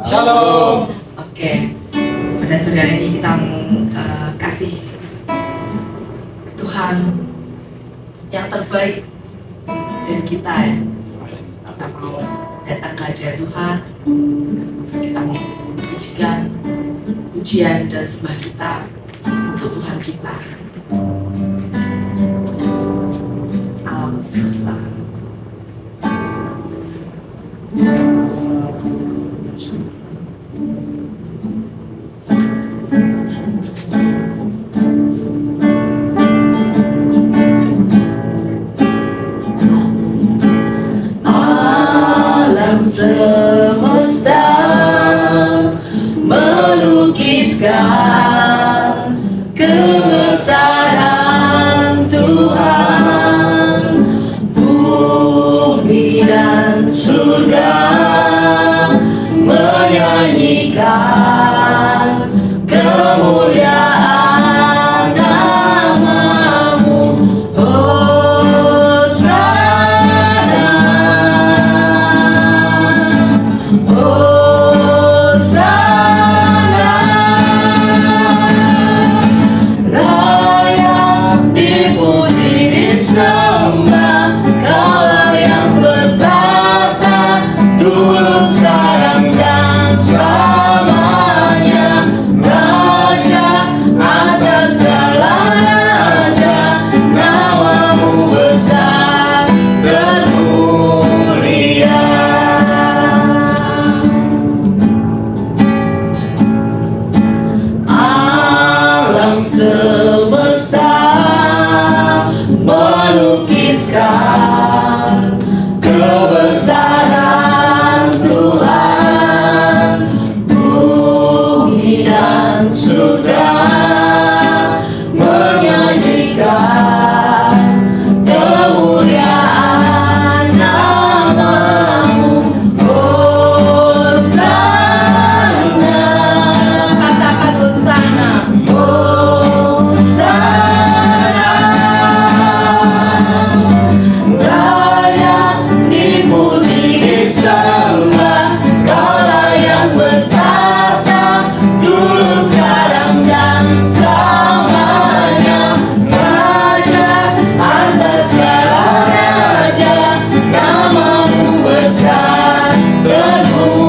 Shalom. Oke, pada sore hari ini kita kasih Tuhan yang terbaik dari kita ya. Kita mau datang ke hadirat Tuhan, kita mau pujikan, pujian dan sembah kita untuk Tuhan kita, alam semesta. Alam semesta melukiskan kebesaran Tuhan, bumi dan surga menyanyikan kemuliaan nama-Mu. Hosana, Hosana, layak dipuji disembah, Kaulah yang bertata dulu, sekarang dan selamanya. Raja atas segala raja, nama-Mu besar termulia. Alam semesta melukiskan kebesaran Tuhan, bumi dan surga menyanyikan kemuliaan nama-Mu. Hosana, katakan Hosana, Hosana, layak dipuji disembah, Kaulah yang bertata dulu, sekarang dan selamanya. Raja atas segala raja, nama-Mu besar termulia.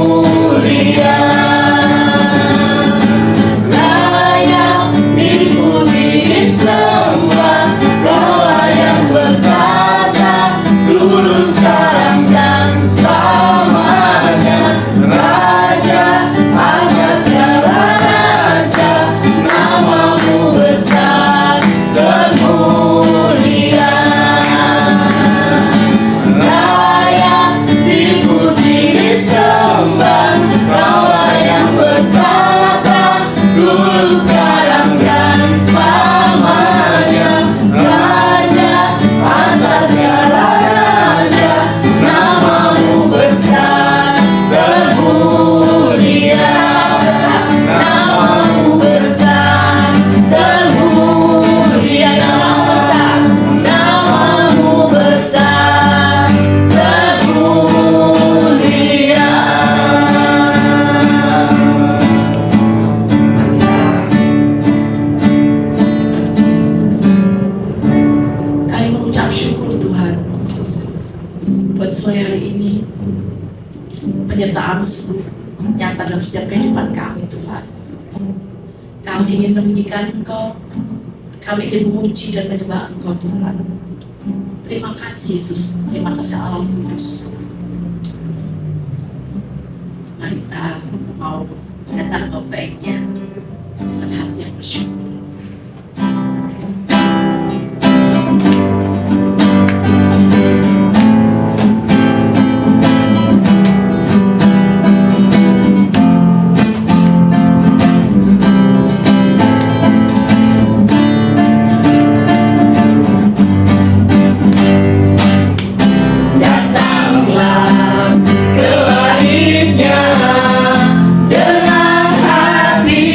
Layak dipuji disembah, Kaulah yang bertata dulu, sekarang dan selamanya. Raja atas segala raja, nama-Mu besar termulia. Layak dipuji disembah, Kaulah yang bertata dulu, sekarang dan selamanya. Raja atas segala raja, nama-Mu besar termulia. Nama-Mu besar termulia. Nama-Mu besar termulia. Kami mengucap syukur Tuhan buat sore hari ini, penyertaan-Mu sungguh nyata dalam setiap kehidupan kami Tuhan. Kami ingin meninggikan Engkau, kami ingin memuji dan menyembah Engkau Tuhan. Terima kasih Yesus, terima kasih Allah Kudus. Mari kita mau datang ke baiknya dengan hati yang bersyukur. Datanglah ke langitnya dengan hati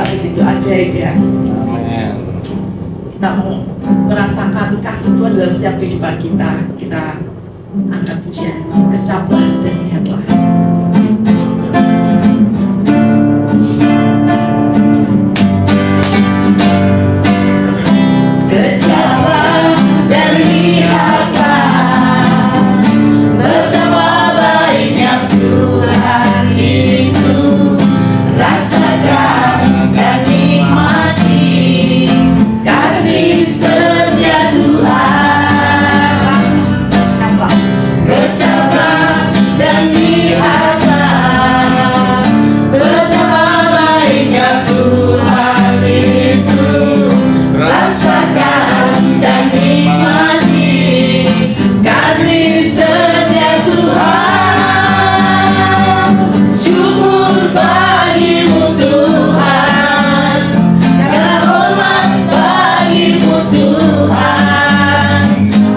begitu ajaib ya. Amin. Kita mau merasakan kasih Tuhan dalam setiap kehidupan kita. Kita angkat pujian, kecaplah dan lihatlah. Kecaplah dan lihatlah betapa baiknya Tuhan itu. Rasakan dan nikmati kasih setia Tuhan. Kecaplah dan lihatlah betapa baiknya Tuhan itu. Rasakan dan nikmati kasih setia Tuhan. Syukur bagimu Tuhan, segala hormat bagimu Tuhan,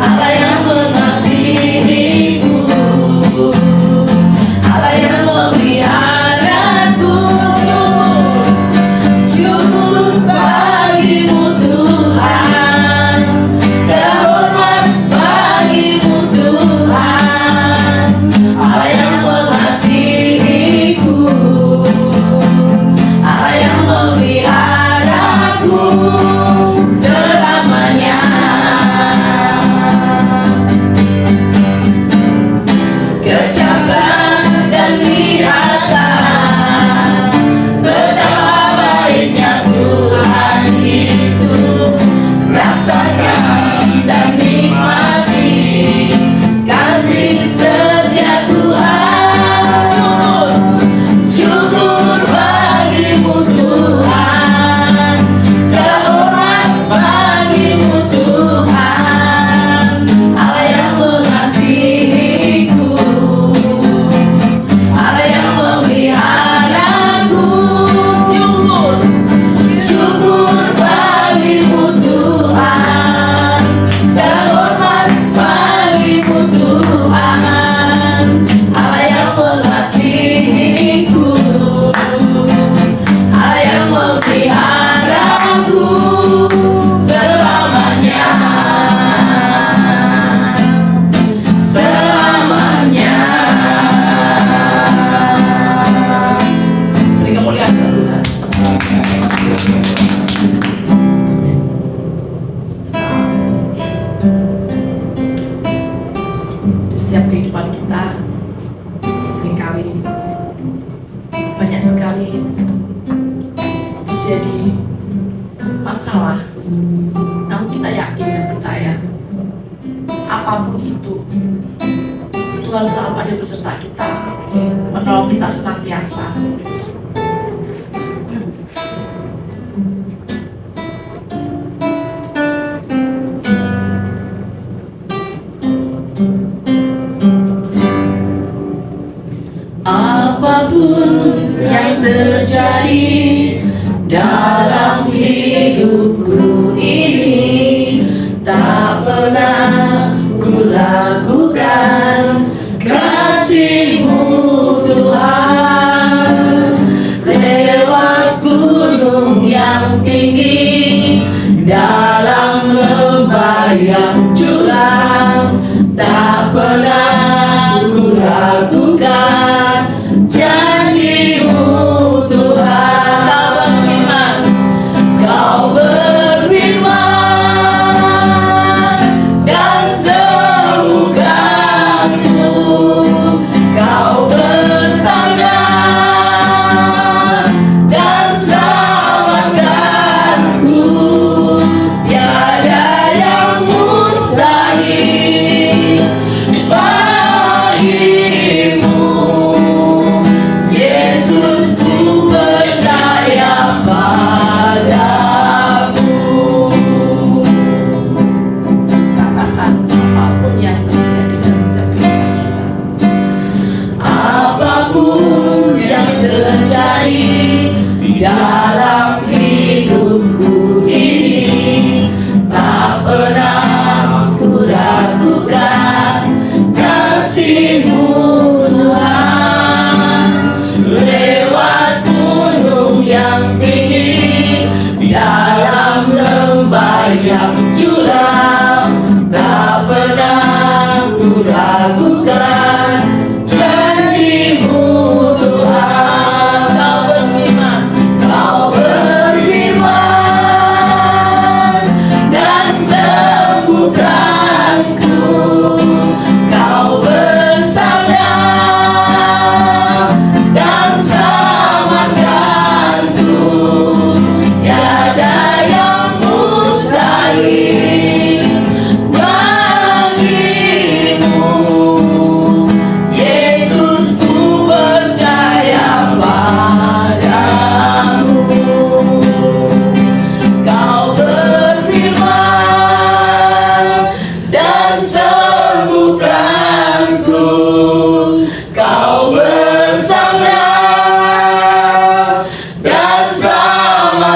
Allah yang mengasihiku, Allah yang memeliharaku. Syukur bagimu Tuhan, segala hormat bagimu Tuhan, Allah yang mengasihiku, Allah yang memeliharaku selamanya. Kecaplah dan lihatlah betapa baiknya Tuhan itu. Rasakan dan nikmati kasih setia Tuhan. Syukur bagimu Tuhan, segala hormat bagimu Tuhan, Allah yang mengasihiku, Allah yang memeliharaku. Syukur bagimu Tuhan, segala hormat bagimu Tuhan, Allah yang mengasihiku, Allah yang memeliharaku selamanya. Selamanya. Beri kemuliaan Tuhan. Di setiap kehidupan kita seringkali banyak sekali terjadi masalah, namun kita yakin dan percaya apapun itu Tuhan selalu ada beserta kita, menolong kita senantiasa. Apapun yang terjadi dalam hidupku ini, tak pernah ku ragukan kasih-Mu Tuhan. Lewat gunung yang tinggi, dalam lembah yang curam, tak pernah ku ragukan janji-Mu Tuhan. Kau berfirman dan sembuhkanku, Kau bersandar dan selamatkanku.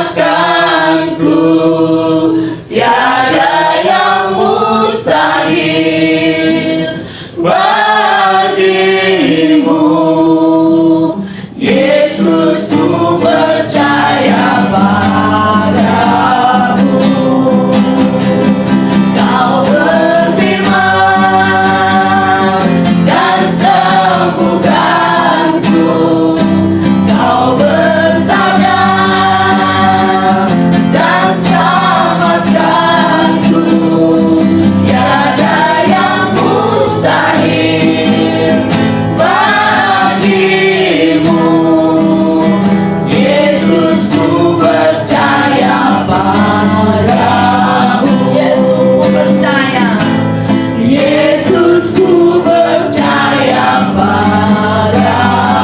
selamatkanku, tiada yang mustahil bagimu. Yesus, ku percaya padamu. Kau berfirman dan sembuhkanku. Kau bersabda dan selamatkanku. Tiada yang mustahil bagimu. Yesus, ku percaya padamu. Yesus, ku percaya. Yesus, ku percaya padamu.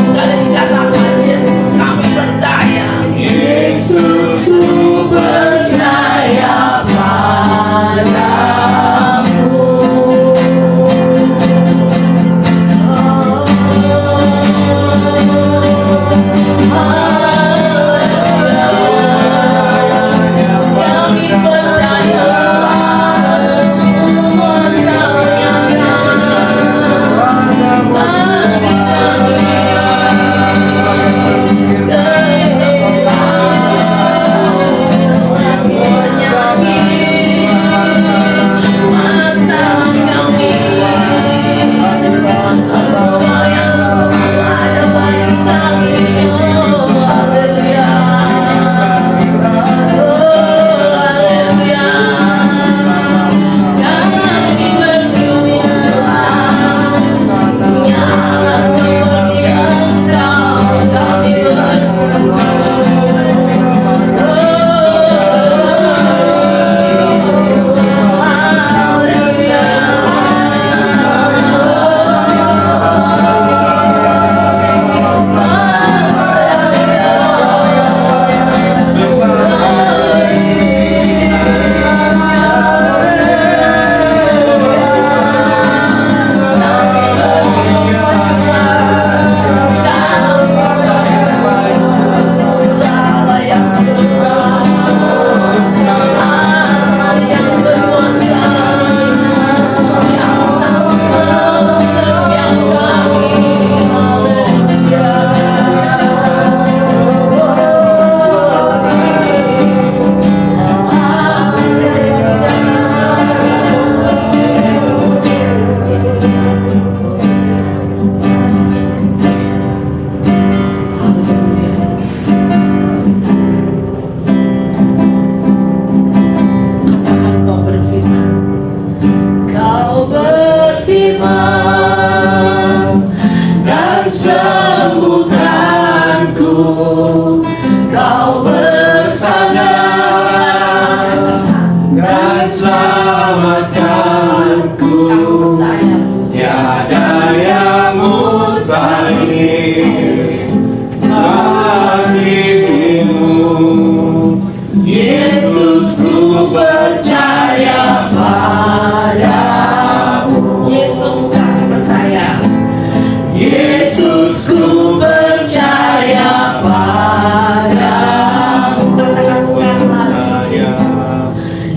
Sekali dikatakan, Yesus, kami percaya.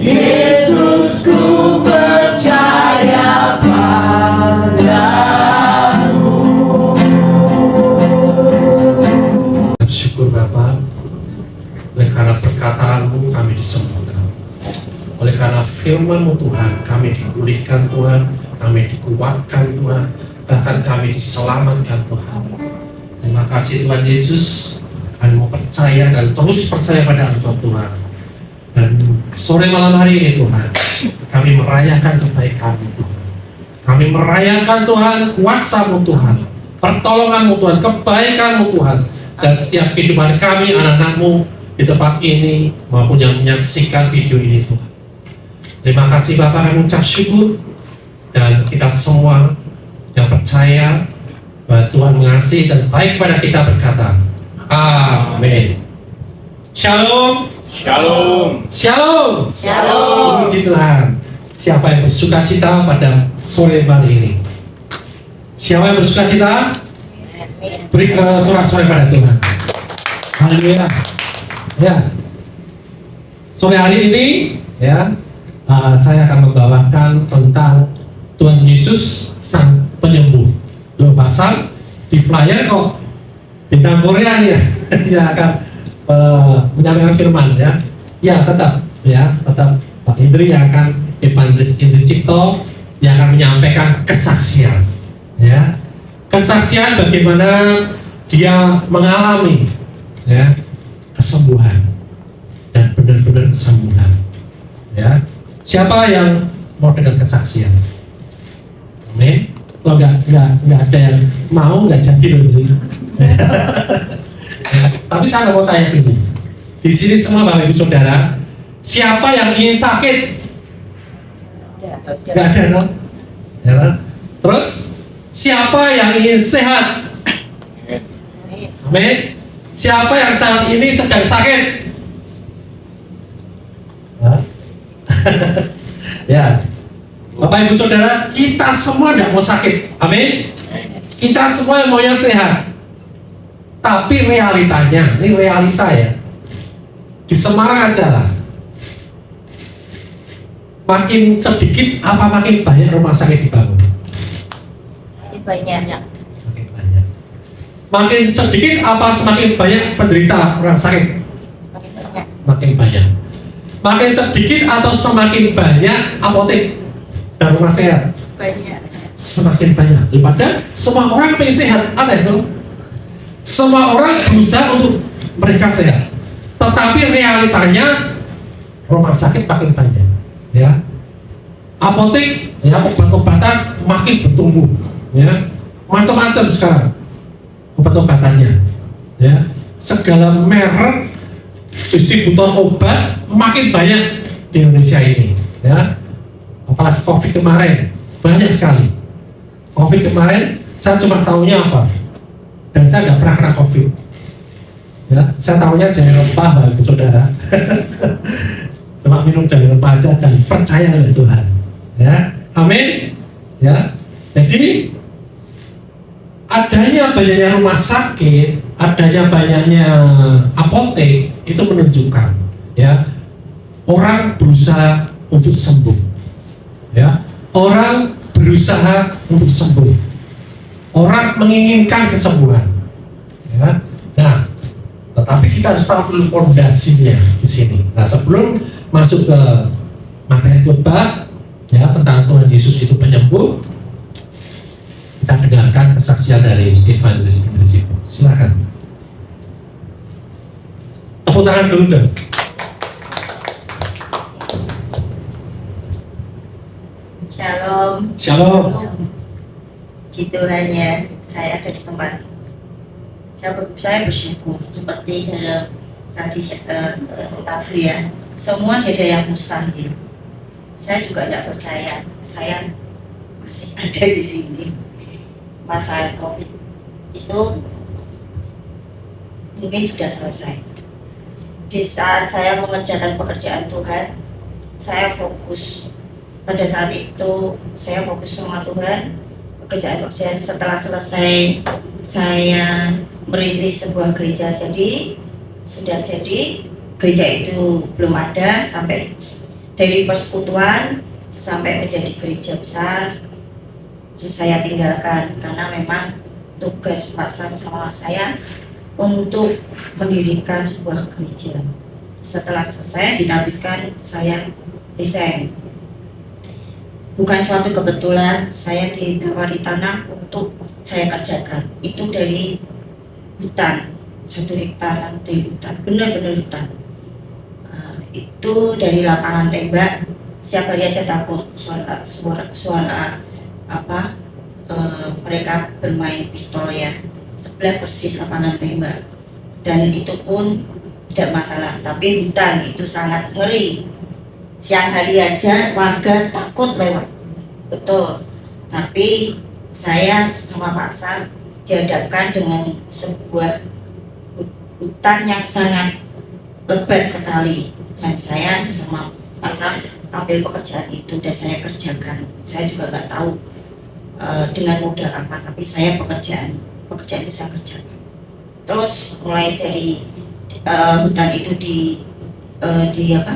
Yesus, ku percaya padamu. Kami percaya firman-Mu Tuhan, kami dipulihkan Tuhan, kami dikuatkan Tuhan, bahkan kami diselamatkan Tuhan. Terima kasih Tuhan Yesus, kami mau percaya dan terus percaya pada Engkau Tuhan. Dan sore malam hari ini Tuhan, kami merayakan kebaikan-Mu Tuhan. Kami merayakan Tuhan kuasa-Mu Tuhan, pertolongan-Mu Tuhan, kebaikan-Mu Tuhan. Dan setiap kehidupan kami, anak-anak-Mu di tempat ini maupun yang menyaksikan video ini Tuhan. Terima kasih Bapak, kami ucap syukur. Dan kita semua yang percaya bahwa Tuhan mengasihi dan baik pada kita berkata, amin. Shalom. Shalom. Shalom. Shalom. Puji Tuhan. Siapa yang bersuka cita pada sore hari ini? Siapa yang bersuka cita? Beri sorak-sorai pada Tuhan. Haleluya. Ya, sore hari ini ya saya akan membawakan tentang Tuhan Yesus Sang Penyembuh. Lo pasang di flyer kok bintang Korea nih ya, yang akan menyampaikan firman ya. Ya tetap Pak Indri yang akan Evangelis Indri Cipto yang akan menyampaikan kesaksian ya. Kesaksian bagaimana dia mengalami ya kesembuhan dan benar-benar kesembuhan ya. Siapa yang mau dengar kesaksian? Amin. Kalau nggak ada yang mau, nggak jadi loh. Ya, tapi saya mau tanya dulu. Di sini semua Bapak Ibu Saudara, siapa yang ingin sakit? Nggak ada loh. Ya. Terus siapa yang ingin sehat? Amin. Siapa yang saat ini sedang sakit? Ya, Bapak Ibu Saudara, kita semua tidak mau sakit. Amin. Kita semua yang maunya sehat. Tapi realitanya, ini realita ya. Di Semarang aja lah. Makin sedikit apa makin banyak rumah sakit dibangun? Banyak. Makin banyak. Makin sedikit apa semakin banyak penderita orang sakit? Banyak. Makin banyak. Makin sedikit atau semakin banyak apotek dan rumah sehat? Banyak. Semakin banyak. Daripada semua orang pengen sehat, ada itu. Semua orang berusaha untuk mereka sehat. Tetapi realitanya rumah sakit makin banyak. Ya. Apotek, ya obat-obatan makin bertumbuh. Ya. Macam-macam sekarang obat-obatannya. Ya. Segala merek distributor obat makin banyak di Indonesia ini, ya. Apalagi COVID kemarin banyak sekali. COVID kemarin saya cuma tahunya apa, dan saya nggak pernah kena COVID. Ya, saya tahunya jangan rempah, Bapak Saudara. Cuma minum jangan rempah aja dan percaya oleh Tuhan. Ya, amin. Ya, jadi adanya banyaknya rumah sakit, adanya banyaknya apotek itu menunjukkan ya orang berusaha untuk sembuh. Ya, orang berusaha untuk sembuh. Orang menginginkan kesembuhan. Ya. Nah, tetapi kita harus tahu dulu fondasinya di sini. Nah, sebelum masuk ke materi khotbah ya tentang Tuhan Yesus itu penyembuh, kita dengarkan kesaksian dari Evangelis Indri Cipto. Silakan. Tepuk tangan dulu dong. Shalom. Shalom. Puji Tuhan ya, saya ada di tempat. Saya bersyukur seperti dalam tadi ya. Semua tidak ada yang mustahil. Saya juga tidak percaya. Saya masih ada di sini. Masalah COVID itu mungkin sudah selesai. Di saat saya mengerjakan pekerjaan Tuhan, saya fokus. Pada saat itu saya fokus sama Tuhan, pekerjaan setelah selesai saya merintis sebuah gereja. Jadi sudah jadi gereja itu belum ada sampai dari persekutuan sampai menjadi gereja besar. Terus saya tinggalkan karena memang tugas Pak Sam sama saya untuk mendirikan sebuah gereja. Setelah selesai dihabiskan, saya resign. Bukan suatu kebetulan saya ditawari tanah untuk saya kerjakan. Itu dari hutan, 1 hektar dari hutan, benar-benar hutan. Itu dari lapangan tembak. Siapa hari aja takut suara apa mereka bermain pistol ya. Sebelah persis lapangan tembak. Dan itu pun tidak masalah. Tapi hutan itu sangat ngeri. Siang hari aja warga takut lewat. Betul. Tapi saya sama Pak Sam dihadapkan dengan sebuah hutan yang sangat lebat sekali. Dan saya sama Pak Sam ambil pekerjaan itu dan saya kerjakan. Saya juga nggak tahu dengan modal apa, tapi saya pekerjaan itu saya kerjakan. Terus mulai dari hutan itu di apa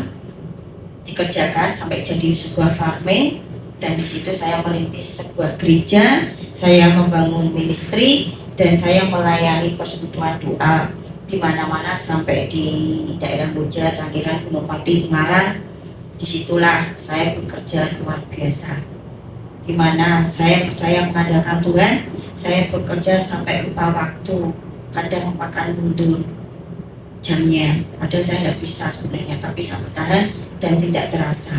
dikerjakan sampai jadi sebuah farming, dan di situ saya merintis sebuah gereja, saya membangun ministry, dan saya melayani persekutuan doa di mana-mana sampai di daerah Boja, Cangkiran, Gunung Pati, Ngarang. Disitulah saya bekerja luar biasa, di mana saya percaya mengandalkan Tuhan. Saya bekerja sampai lupa waktu, kadang makan mundur jamnya, padahal saya tidak bisa sebenarnya, tapi saya bertahan dan tidak terasa.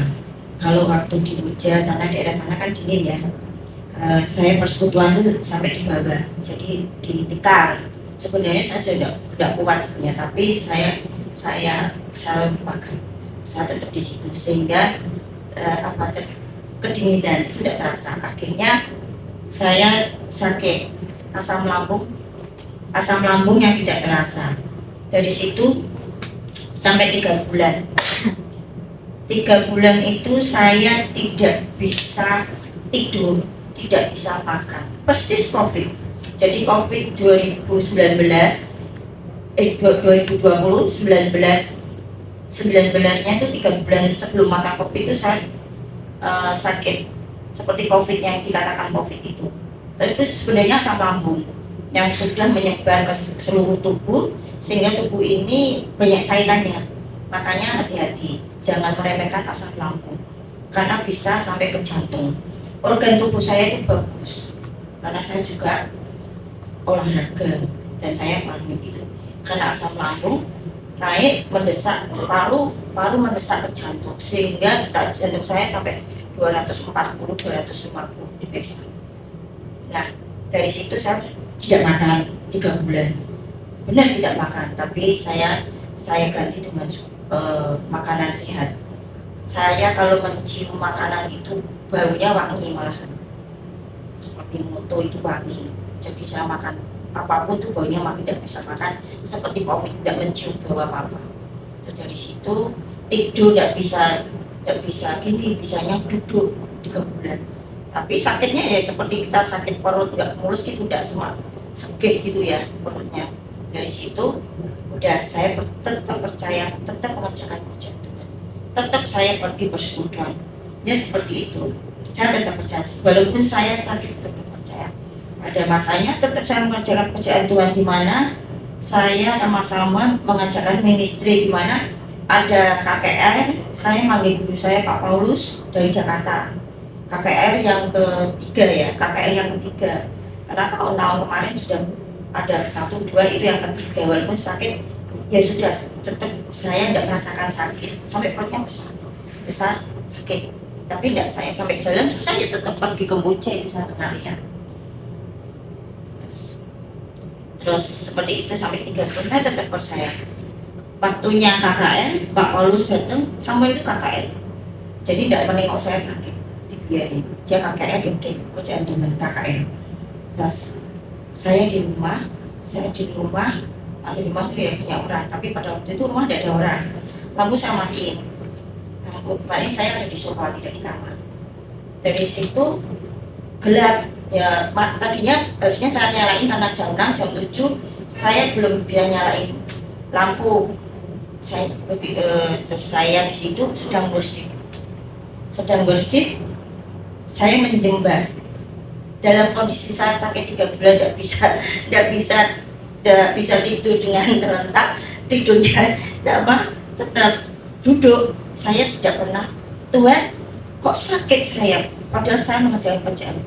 Kalau waktu di Boja sana, daerah sana kan dingin ya, saya persekutuan tuh sampai di bawah, jadi di tikar. Sebenarnya saya sudah tidak kuat sebenarnya, tapi saya lupakan, saya tetap di situ sehingga kedinginan itu tidak terasa. Akhirnya saya sakit asam lambung yang tidak terasa. Dari situ sampai 3 bulan. 3 bulan itu saya tidak bisa tidur, tidak bisa makan. Persis COVID. Jadi COVID 2019 19-nya itu 3 bulan sebelum masa COVID itu saya sakit seperti COVID yang dikatakan COVID itu. Tapi itu sebenarnya asam lambung yang sudah menyebar ke seluruh tubuh, sehingga tubuh ini banyak cairannya. Makanya hati-hati, jangan meremehkan asam lambung karena bisa sampai ke jantung. Organ tubuh saya itu bagus karena saya juga olahraga dan saya panik itu. Karena asam lambung naik mendesak paru mendesak ke jantung, sehingga detak jantung saya sampai 240-250 diperiksa. Nah, dari situ saya tidak makan 3 bulan, benar tidak makan, tapi saya ganti dengan makanan sehat. Saya kalau mencium makanan itu baunya wangi, malahan seperti moto itu wangi, jadi saya makan apapun tuh baunya wangi, tidak bisa makan seperti kopi, tidak mencium bau apa-apa. Terus dari situ tidur tidak bisa gini, bisanya duduk 3 bulan. Tapi sakitnya ya seperti kita sakit perut nggak mulus gitu, tidak semua segih gitu ya perutnya. Dari situ udah saya tetap percaya, tetap mengerjakan pekerjaan Tuhan, tetap saya pergi persekutuan. Ya seperti itu, saya tetap percaya walaupun saya sakit, tetap percaya. Ada masanya tetap saya mengerjakan pekerjaan Tuhan, di mana saya sama-sama mengajarkan ministry, di mana ada KKR. Saya manggil guru saya Pak Paulus dari Jakarta, KKR yang ketiga ya, KKR yang ketiga, karena tahun-tahun kemarin sudah ada 1, 2, itu yang ketiga. Walaupun sakit ya sudah, tetap saya tidak merasakan sakit sampai perutnya besar sakit, tapi tidak, saya sampai jalan susah ya tetap pergi ke Boja, itu saya kenal ya. Terus seperti itu sampai 3 bulan saya tetap percaya. Waktunya KKR, Pak Paulus datang, sampai itu KKR, jadi tidak menengok saya sakit, dibiarin dia KKR, dia udah kerjaan dengan KKR. Terus saya di rumah itu ya punya orang, tapi pada waktu itu rumah tidak ada orang, lampu saya matiin, paling saya ada di sofa, tidak di kamar. Dari situ gelap ya, tadinya harusnya saya nyalain karena jam 6, jam 7 saya belum bisa nyalain lampu. Terus saya di situ sedang bersih, saya menjembar dalam kondisi saya sakit 3 bulan, tidak bisa tidur dengan terlentang, tidurnya tetap duduk. Saya tidak pernah, Tuhan kok sakit saya, padahal saya mengerjakan pekerjaan.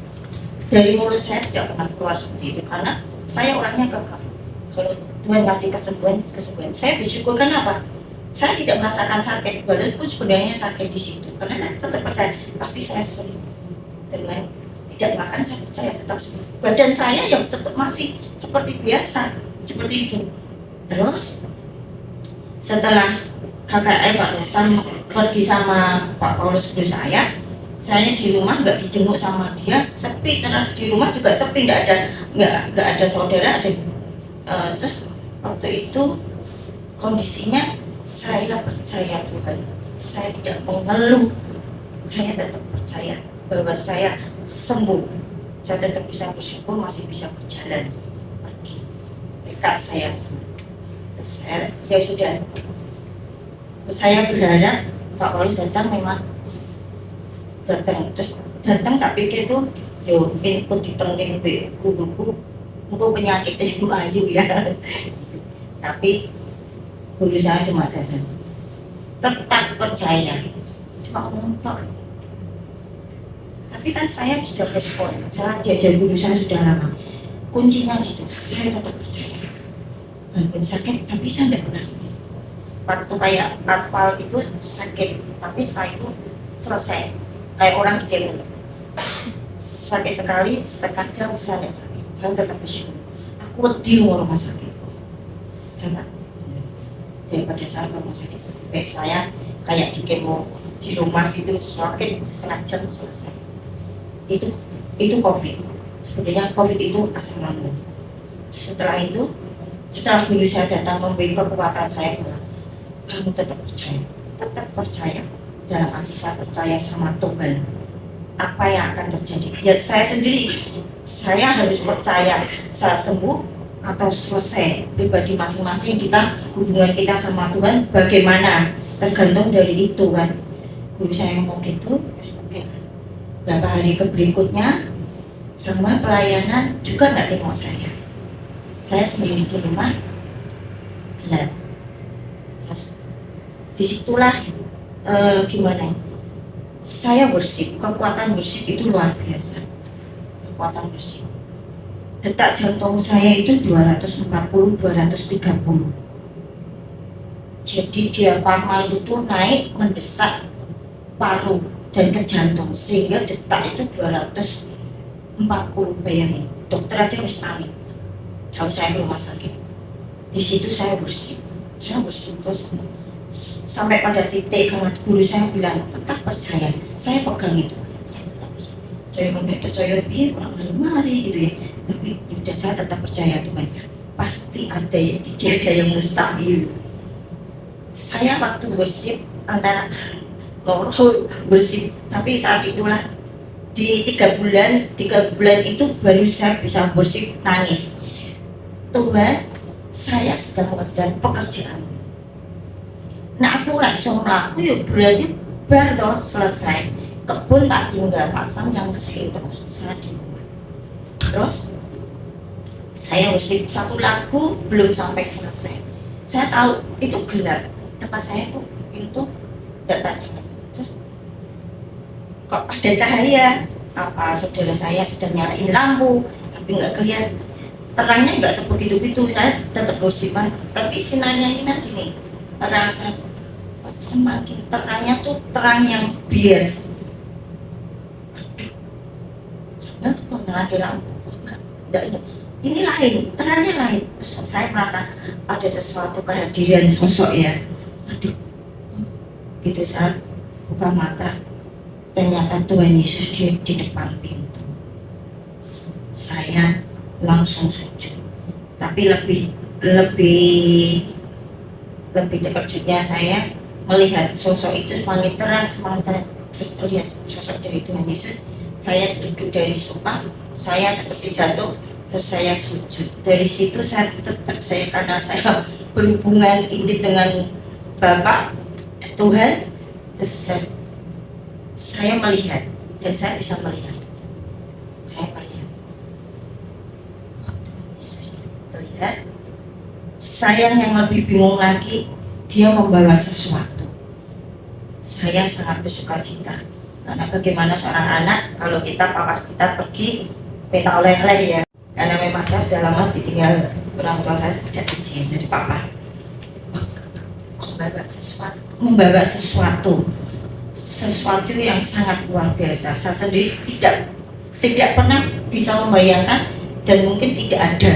Dari mulut saya tidak pernah keluar seperti itu, karena saya orangnya kekeh. Kalau Tuhan kasih kesembuhan, saya bersyukur. Kenapa? Saya tidak merasakan sakit, walaupun sebenarnya sakit di situ, karena saya tetap percaya pasti saya sembuh. Dengan tidak makan saya percaya tetap sembuh. Badan saya yang tetap masih seperti biasa, seperti itu. Terus setelah KKR Pak Rosan pergi sama Pak Paulus guru saya di rumah nggak dijenguk sama dia, sepi, karena di rumah juga sepi, nggak ada saudara, ada. Terus waktu itu kondisinya saya percaya Tuhan, saya tidak mengeluh, saya tetap percaya bahwa saya sembuh, saya tetap bisa bersyukur, masih bisa berjalan pergi dekat saya. Ya sudah, saya berharap Pak Paulus datang, memang datang. Terus datang tak pikir tuh yo input diterengin guruku untuk penyakitnya maju ya. Tapi guru saya cuma datang, tetap percaya, cuma ngomong Pak. Tapi kan saya sudah respon, saya diajar guru saya sudah lama. Kuncinya itu, saya tetap percaya. Walaupun sakit, tapi saya tidak pernah. Waktu kayak atfal itu sakit, tapi setelah itu selesai. Kayak orang di demo. Sakit sekali, setengah jam saya tidak sakit. Saya tetap bersyukur. Aku di rumah sakit. Saya takut. Daripada saya ke rumah sakit. Baik saya kayak di kemo di rumah itu sakit setengah jam selesai. Itu COVID. Sebenarnya COVID itu asam lambung. Setelah itu, setelah guru saya datang memberi kekuatan saya bilang, kamu tetap percaya dalam hati, saya percaya sama Tuhan. Apa yang akan terjadi? Ya saya sendiri, saya harus percaya saya sembuh atau selesai. Pribadi masing-masing kita, hubungan kita sama Tuhan bagaimana, tergantung dari itu kan. Guru saya ngomong gitu, oke. Berapa hari berikutnya sama pelayanan juga nggak tengok saya sendiri di rumah gelap. Terus disitulah gimana, saya worship, kekuatan worship itu luar biasa. Kekuatan worship, detak jantung saya itu 240-230. Jadi diafragma itu tuh naik mendesak paru dan ke jantung, sehingga detak itu 240. Bayangin, dokter aja harus panik. Jauh saya ke rumah sakit, di situ saya worship terus sampai pada titik karena guru saya bilang tetap percaya, saya pegang itu, saya tetap percaya lebih kurang hari gitu ya. Tapi udah, saya tetap percaya Tuhan, pasti ada yang tidak ada yang mustahil. Saya waktu worship antara worship, tapi saat itulah di 3 bulan itu baru saya bisa worship nangis. Tuhan, saya sedang mengerjakan pekerjaan. Nah aku langsung melaku yuk, berarti baru selesai. Kebun tak tinggal, pasang yang bersihin terus saya di rumah. Terus saya worship 1 lagu belum sampai selesai. Saya tahu itu gelap, tempat saya tuh pintu tidak tanya. Terus kok ada cahaya? Apa saudara saya sedang nyalain lampu tapi nggak kelihatan, terangnya nggak sebegitu-begitu. Saya tetap bersipan, tapi sinarnya ini gini, terang semakin terangnya tuh terang yang bias. Aduh, jangan tuh kok ada lampu, ini lain, terangnya lain. Terus saya merasa ada sesuatu kehadiran sosok ya. Aduh, gitu saya buka mata, ternyata Tuhan Yesus di depan pintu. Saya langsung sujud. Tapi lebih terkejutnya saya melihat sosok itu semakin terang, terus terlihat sosok dari Tuhan Yesus. Saya duduk dari sofa, saya seperti jatuh, terus saya sujud. Dari situ saya karena saya berhubungan intim dengan Bapa Tuhan, terus saya melihat dan saya bisa melihat. Saya melihat. Waktu Yesus terlihat. Saya yang lebih bingung lagi, dia membawa sesuatu. Saya sangat bersuka cita. Karena bagaimana seorang anak kalau papa kita pergi minta oleh-oleh ya. Karena memang saya sudah lama ditinggal orang tua saya sejak kecil dari papa. Kok membawa sesuatu yang sangat luar biasa. Saya sendiri tidak pernah bisa membayangkan dan mungkin tidak ada.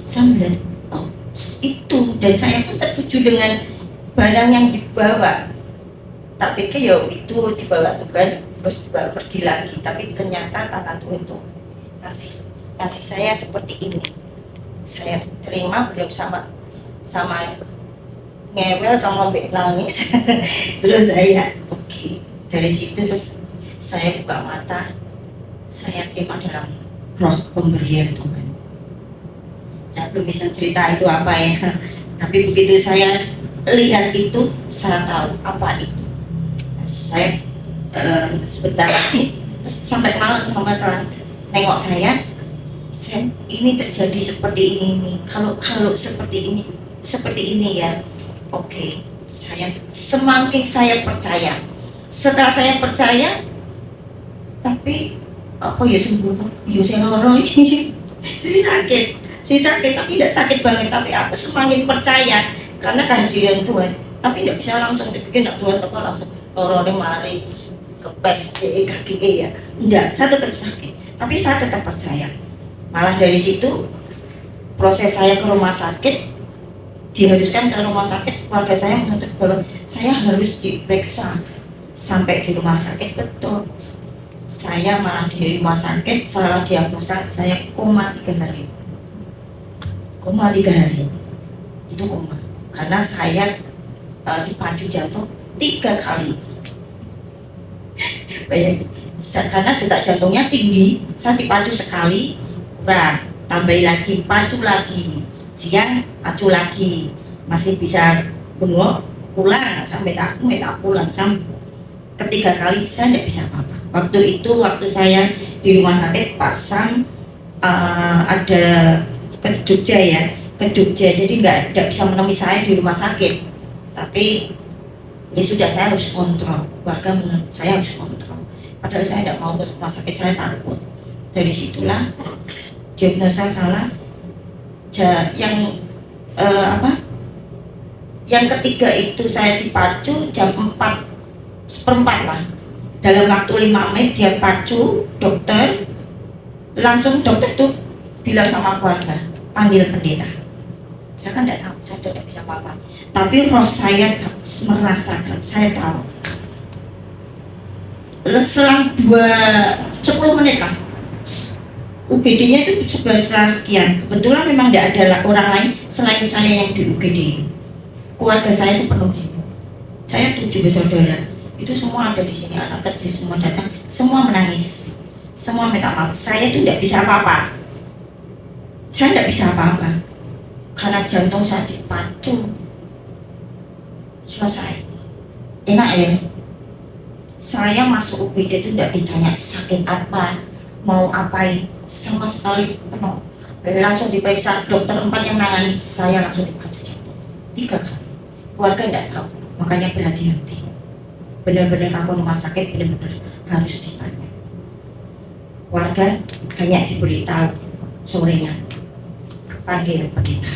Saya melihat kok itu, dan saya pun tertuju dengan barang yang dibawa. Tak pikir ya itu dibawa Tuhan terus dibawa pergi lagi, tapi ternyata tangan Tuhan itu kasih saya seperti ini. Saya terima, belum sama ngewel sama nangis. Terus saya oke. Dari situ terus saya buka mata, saya terima dalam roh pemberian Tuhan. Saya belum bisa cerita itu apa ya, Tapi begitu saya lihat itu, saya tahu apa itu. Nah, saya sebentar lagi sampai malam sama salah nengok saya, ini terjadi seperti ini. Kalau seperti ini ya, oke. Semakin saya percaya. Setelah saya percaya, tapi apa ya sembuh, ya saya loro si sakit tapi tidak sakit banget, tapi aku semakin percaya karena kehadiran Tuhan. Tapi tidak bisa langsung dibikin Tuhan toko langsung loro mari kepes kaki ya, tidak, saya tetap sakit tapi saya tetap percaya. Malah dari situ proses saya ke rumah sakit, diharuskan ke rumah sakit, keluarga saya menuntut bahwa saya harus diperiksa. Sampai di rumah sakit, betul, saya malah di rumah sakit salah diagnosa, saya koma 3 hari. Koma 3 hari itu koma karena saya dipacu jantung 3 kali. Bayangin, karena detak jantungnya tinggi, saya dipacu sekali kurang, tambahin lagi, pacu lagi, siang pacu lagi, masih bisa bengok, pulang sampai aku minta pulang. Sampai ketiga kali saya tidak bisa apa-apa. Waktu saya di rumah sakit Pak Sam ada ke Jogja ya, jadi nggak bisa menemui saya di rumah sakit. Tapi ya sudah, saya harus kontrol, warga saya harus kontrol. Padahal saya tidak mau ke rumah sakit, saya takut. Dari situlah diagnosa salah. Yang ketiga itu saya dipacu jam 4:04 lah. Dalam waktu 5 menit dia pacu, dokter tuh bilang sama keluarga, panggil pendeta. Saya kan tidak tahu, saya tidak bisa apa-apa. Tapi roh saya merasakan, saya tahu. Selang 10 menit lah, UGD-nya itu 11 sekian. Kebetulan memang tidak ada orang lain selain saya yang di UGD. Keluarga saya itu penuh. Saya 7 bersaudara. Itu semua ada di sini, anak kecil semua datang, semua menangis, semua minta maaf. Saya itu tidak bisa apa-apa. Saya tidak bisa apa-apa karena jantung saya dipacu. Selesai. Enak ya. Saya masuk UGD itu tidak ditanya sakit apa, mau apain, sama sekali penuh. Langsung diperiksa, dokter 4 yang nangani saya langsung dipacu jantung 3 kali. Keluarga tidak tahu, makanya berhati-hati. Benar-benar aku rumah sakit, benar-benar harus ditanya. Warga hanya diberitahu sorenya panggil pendeta.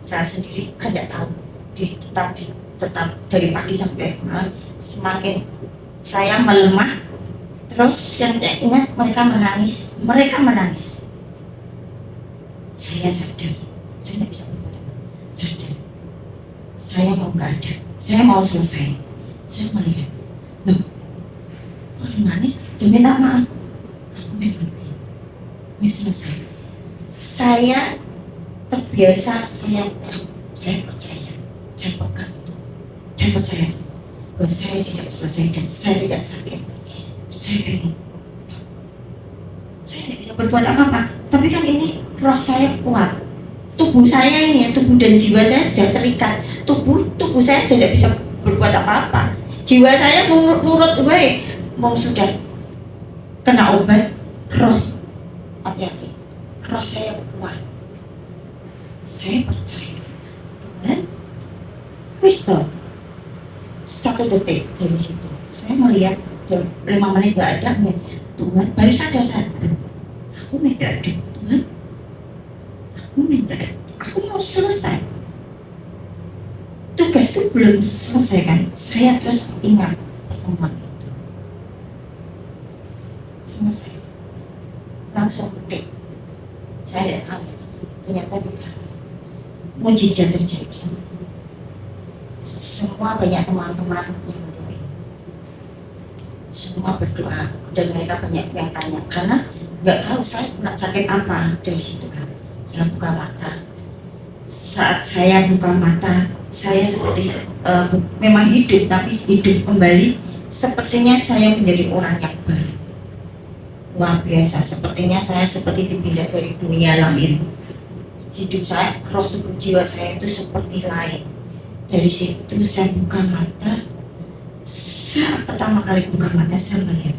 Saya sendiri kan tidak tahu, tetap dari pagi sampai malam semakin saya melemah. Terus yang saya ingat mereka menangis. Saya sadar, saya tidak bisa berbuat apa. Sadar, saya mau nggak ada, saya mau selesai. Saya melihat, loh, kok nangis? Demi maaf, aku mati, ini selesai. Saya terbiasa, saya tahu, saya percaya, saya pegang itu, saya percaya bahwa saya tidak selesai dan saya tidak sakit. Saya bingung, saya tidak bisa berbuat apa-apa. Tapi kan ini roh saya kuat, tubuh saya ini, tubuh dan jiwa saya sudah terikat. Tubuh saya sudah tidak bisa berbuat apa-apa. Jiwa saya nurut baik, mau sudah kena obat. Roh, hati-hati, roh saya kuat. Saya percaya Tuhan. Wis toh, 1 detik dari situ saya melihat 5 menit nggak ada, Tuhan baru sadar. Aku tidak ada, Tuhan. Aku mau selesai. Tugas itu belum selesai kan? Saya terus ingat pertemuan itu. Selesai. Langsung klik. Saya tidak tahu. Ternyata tidak. Mujizat terjadi. Semua banyak teman-teman yang berdoa. Semua berdoa dan mereka banyak yang tanya karena nggak tahu saya kena sakit apa. Dari situ kan saya buka mata. Saat saya buka mata, saya seperti memang hidup, tapi hidup kembali. Sepertinya saya menjadi orang yang baru, luar biasa. Sepertinya saya seperti dipindah dari dunia lain. hidup saya, roh tubuh jiwa saya itu seperti lain. Dari situ saya buka mata. Saat pertama kali buka mata saya melihat,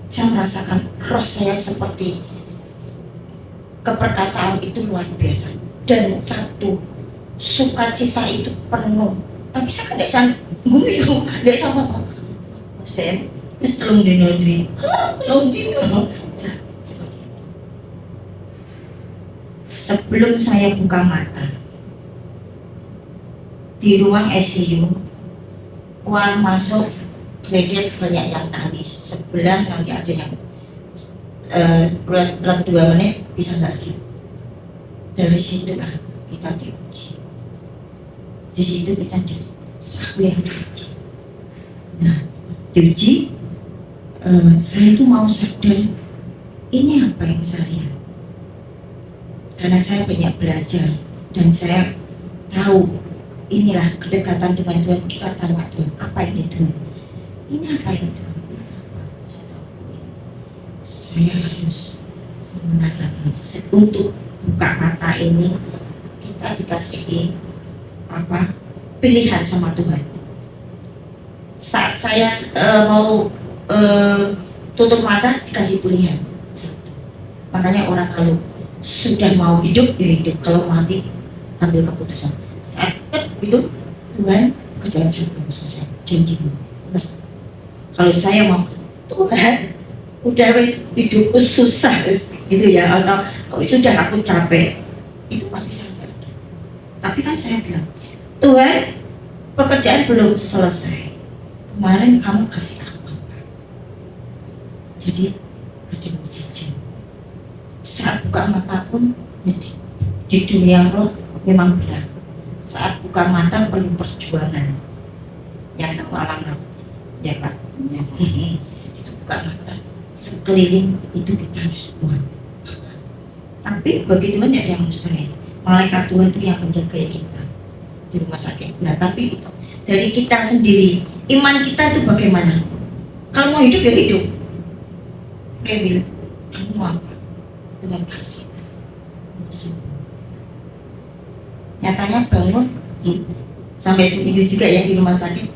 saya merasakan roh saya seperti keperkasaan itu luar biasa, dan satu sukacita itu penuh. Tapi saya kan tidak sanggup guyu, tidak sama saya wis telung dino dri. Telung dino. Seperti itu. Sebelum saya buka mata di ruang ICU, keluar masuk kredit banyak yang nangis. Sebelah nanti ada yang bulan 2 menit bisa nggak ada. Dari situlah kita diuji. Di situ kita jadi aku yang diuji. Nah, diuji, saya itu mau sadar ini apa yang saya lihat. Karena saya banyak belajar dan saya tahu inilah kedekatan dengan Tuhan. Kita tanya Tuhan, apa ini Tuhan? Ini apa ini Tuhan? Ini apa? Saya tahu ini. Saya harus memenangkan ini. Untuk buka mata ini kita dikasih apa? Pilihan sama Tuhan. Saat saya mau tutup mata dikasih pilihan. Makanya orang kalau sudah mau hidup ya hidup, kalau mati ambil keputusan. Saat hidup Tuhan, kerjaan saya belum selesai, janjimu. Terus kalau saya mau Tuhan, udah wes hidupku susah wes gitu ya, atau sudah aku capek, itu pasti saya nggak ada. Tapi kan saya bilang, Tuhan, pekerjaan belum selesai. Kemarin kamu kasih aku apa? Jadi ada mujizat. Saat buka mata pun di dunia roh memang berat. Saat buka mata perlu perjuangan. Yang tahu alam roh, ya Pak. Itu buka mata, sekeliling itu kita harus kuat. Tapi bagi Tuhan tidak ada yang mustahil. Malaikat Tuhan itu yang menjaga kita di rumah sakit. Nah, tapi itu dari kita sendiri, iman kita itu bagaimana? Kalau mau hidup ya hidup. Rebil, kamu mau apa? Tuhan kasih. Nyatanya bangun sampai seminggu juga ya di rumah sakit.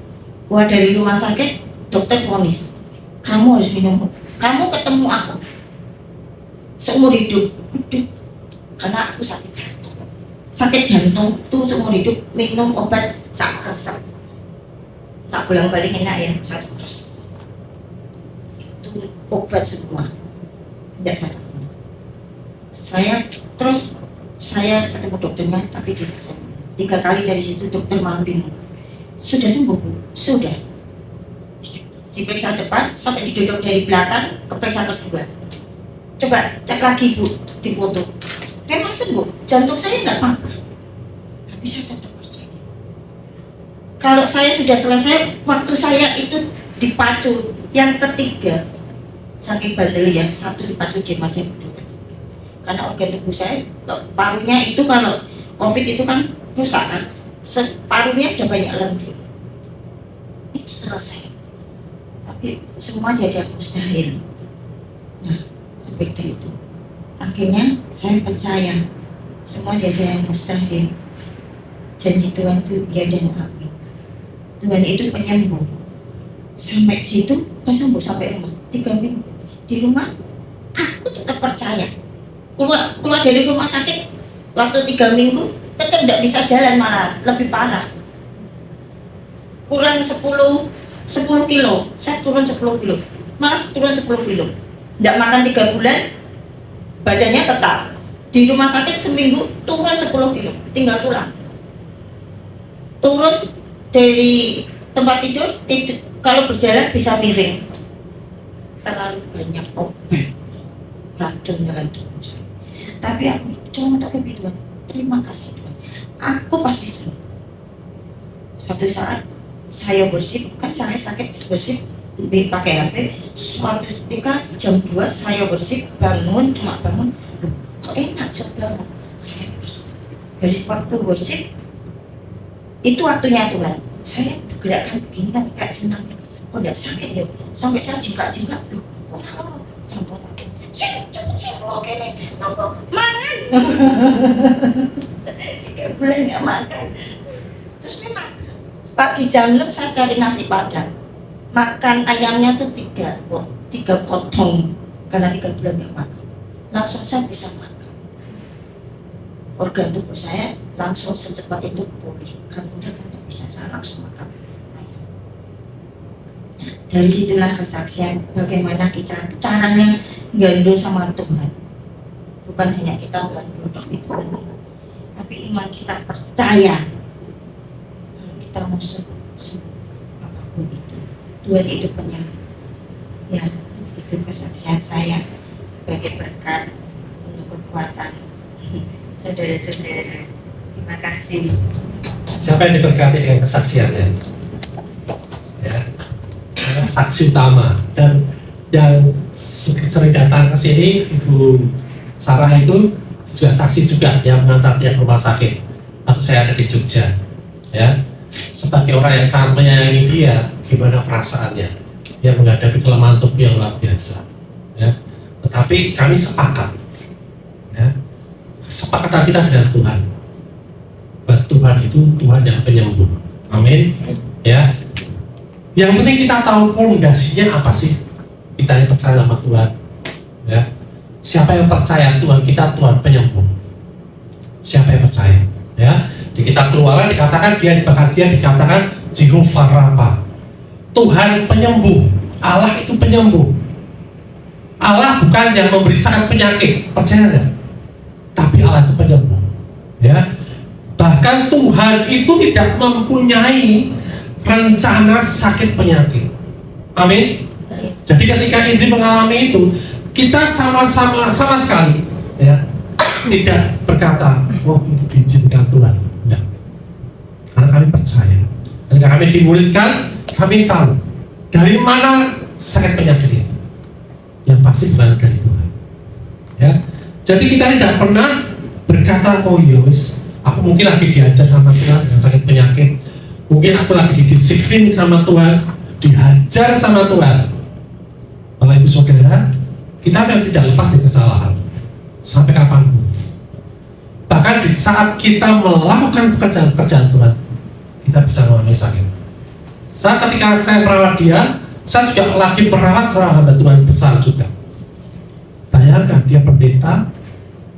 Keluar dari rumah sakit, dokter vonis, kamu harus minum. Kamu ketemu aku seumur hidup. Karena aku sakit jantung. Sakit jantung tuh seumur hidup minum obat sak resep. Tak bolak-balik enak ya, satu resep. Itu obat semua. Tidak satu. Saya ketemu dokternya tapi tidak sembuh. 3 kali dari situ dokter malah bingung. Sudah sembuh Bu? Sudah. Diperiksa depan sampai didodok dari belakang ke periksa kedua. Coba cek lagi Bu di foto. Memang sembuh, jantung saya nggak apa-apa. Tapi saya tetap percaya. Kalau saya sudah selesai, waktu saya itu dipacu yang ketiga. Saking bandel ya, satu dipacu jemaah kedua ketiga. Karena organ tubuh saya, parunya itu kalau COVID itu kan rusak kan, parunya sudah banyak lendir. Itu selesai. Tapi semua jadi mustahil. Nah, seperti itu. Akhirnya saya percaya semua jadi yang mustahil. Janji Tuhan itu ya dan amin. Tuhan itu penyembuh. Sampai situ, pas sembuh sampai rumah 3 minggu. Di rumah, aku tetap percaya. Keluar dari rumah sakit waktu 3 minggu tetap tidak bisa jalan, malah lebih parah. Kurang 10 kilo, saya turun 10 kilo, malah turun 10 kilo. Tidak makan 3 bulan, badannya tetap. Di rumah sakit seminggu turun 10 kilo, tinggal tulang. Turun dari tempat tidur kalau berjalan bisa miring. Terlalu banyak obat racun dalam tubuh saya. Tapi aku cuma untuk Tuhan, terima kasih Tuhan, aku pasti sembuh. Suatu saat saya bersih, kan saya sakit bersih pakai HP. Suatu ketika jam 2 saya bersih, bangun, cuma bangun, kok enak bangun. Saya bersih. Dari waktu bersih itu waktunya Tuhan. Saya gerakan begini kayak senang, kok tidak sakit ya, sampai saya jingkrak-jingkrak, loh kok campur saya cepet kucing lo kene nopo mangan. 3 bulan nggak makan. Terus memang pagi jam 6 saya cari nasi padang. Makan ayamnya tuh 3 potong karena 3 bulan nggak makan. Langsung saya bisa makan. Organ tubuh saya langsung secepat itu pulih. Kan udah kan bisa saya langsung makan ayam. Dari situlah kesaksian bagaimana kita caranya gandul sama Tuhan. Bukan hanya kita gandul tapi Tuhan, tapi iman kita percaya kalau kita mau sembuh apapun itu Tuhan itu penyembuh. Ya, itu kesaksian saya sebagai berkat untuk kekuatan saudara-saudara. Terima kasih. Siapa yang diberkati dengan kesaksiannya? Ya, saksi utama. Dan yang sering datang ke sini, Ibu Sarah itu juga saksi juga yang mengantar dia ke rumah sakit. Atau saya ada di Jogja. Ya, sebagai orang yang sangat menyayangi dia, gimana perasaannya? Dia menghadapi kelemahan tubuh yang luar biasa. Ya, tetapi kami sepakat. Ya, kesepakatan kita dengan Tuhan. Bahwa Tuhan itu Tuhan yang penyembuh. Amin. Ya. Yang penting kita tahu fondasinya apa sih? Kita yang percaya sama Tuhan. Ya. Siapa yang percaya Tuhan kita Tuhan penyembuh? Siapa yang percaya? Ya. Di kitab Keluaran dikatakan bahkan dia dikatakan Jehovah Rafa. Tuhan penyembuh. Allah itu penyembuh. Allah bukan yang memberi sakit penyakit. Percaya enggak? Tapi Allah itu penyembuh. Ya. Bahkan Tuhan itu tidak mempunyai rencana sakit penyakit. Amin. Jadi ketika Indri mengalami itu, kita sama sekali ya tidak berkata, oh itu diizinkan Tuhan. Tidak. Karena kami percaya. Ketika kami dimuridkan, kami tahu dari mana sakit penyakit itu. Yang pasti bukan dari Tuhan. Ya. Jadi kita tidak pernah berkata, oh iya wis, aku mungkin lagi diajar sama Tuhan dengan sakit penyakit. Mungkin aku lagi didisiplin sama Tuhan, dihajar sama Tuhan. Bapak Ibu Saudara, kita memang tidak lepas dari kesalahan sampai kapanpun. Bahkan di saat kita melakukan pekerjaan Tuhan, kita bisa mengalami sakit. Saat ketika saya merawat dia, saya juga lagi merawat seorang hamba Tuhan besar juga. Bayangkan dia pendeta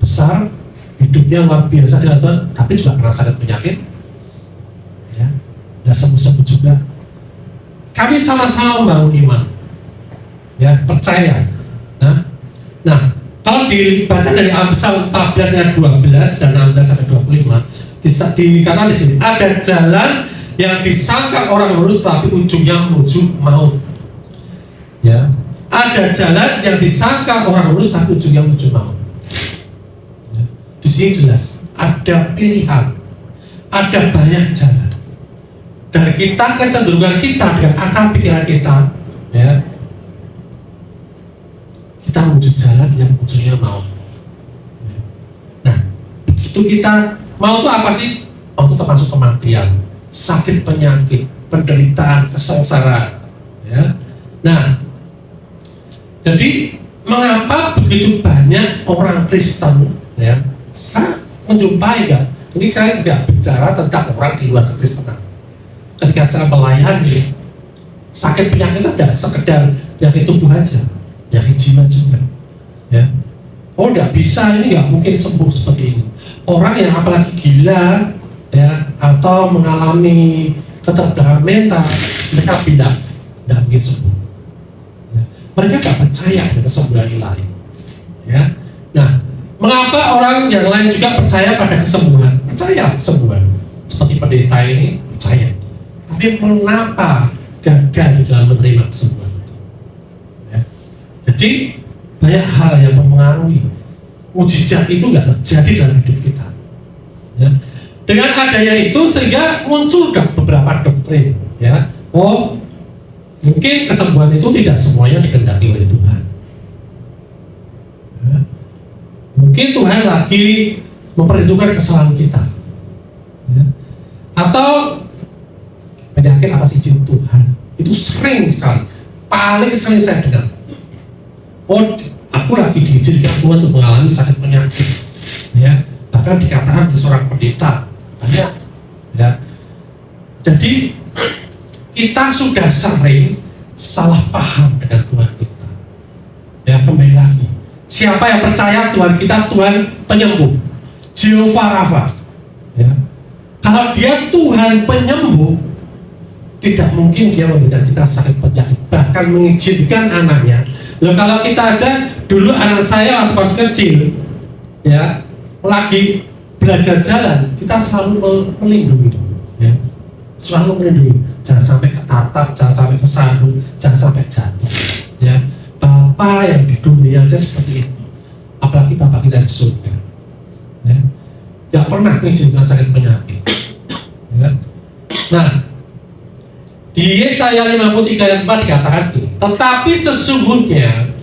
besar, hidupnya luar biasa dengan Tuhan, tapi juga kena sakit penyakit, ya, nggak sembuh-sembuh juga. Kami sama-sama membangun iman, ya, percaya. Nah, kalau dibaca dari Amsal 14 ayat 12 dan 16 sampai 25, dikatakan di sini ada jalan yang disangka orang lurus, tapi ujungnya menuju maut. Ya, ada jalan yang disangka orang lurus, tapi ujungnya menuju maut. Di sini jelas ada pilihan, ada banyak jalan. Dan kita kecenderungan kita dengan akal pikiran kita, ya, kita menuju jalan yang ujungnya maut. Nah, begitu kita mau itu apa sih? Mau itu termasuk kematian, sakit penyakit, penderitaan, kesengsaraan. Ya. Nah, jadi mengapa begitu banyak orang Kristen, ya? Saya menjumpai ini saya tidak bicara tentang orang di luar kekristenan. Ketika saya melayani, sakit penyakit itu tidak sekedar penyakit tubuh aja, penyakit jiwa juga. Ya. Oh, tidak bisa, ini nggak mungkin sembuh seperti ini. Orang yang apalagi gila, ya, atau mengalami keterbelakangan mental, mereka tidak mungkin sembuh. Ya. Mereka tidak percaya dengan kesembuhan ilahi. Ya. Nah, mengapa orang yang lain juga percaya pada kesembuhan? Percaya kesembuhan. Seperti pendeta ini percaya. Tapi mengapa gagal di dalam menerima kesembuhan? Ya. Jadi banyak hal yang mempengaruhi. Mujizat itu nggak terjadi dalam hidup kita. Ya. Dengan adanya itu sehingga muncul beberapa doktrin. Ya. Oh, mungkin kesembuhan itu tidak semuanya dikehendaki oleh Tuhan. Ya. Mungkin Tuhan lagi memperhitungkan kesalahan kita, ya. Atau penyakit atas izin Tuhan. Itu sering sekali, paling sering saya dengar. Oh, aku lagi diizinkan Tuhan untuk mengalami sakit penyakit, ya. Bahkan dikatakan di seorang pendeta banyak, ya. Jadi kita sudah sering salah paham dengan Tuhan kita. Ya, kembali lagi. Siapa yang percaya Tuhan kita Tuhan penyembuh, Jehovah Rafa, ya. Kalau dia Tuhan penyembuh, tidak mungkin dia memberikan kita sakit penyakit, bahkan mengizinkan anaknya. Loh, kalau kita aja dulu anak saya waktu pas kecil, ya, lagi belajar jalan, kita selalu melindungi, ya, selalu melindungi, jangan sampai ketatap, jangan sampai kesandung, jangan sampai jatuh, ya. Bapak yang di dunia aja seperti itu, apalagi Bapak kita di surga, ya, tidak pernah mengizinkan sakit penyakit, ya. Nah, di Yesaya 53 ayat 4 dikatakan gini, tetapi sesungguhnya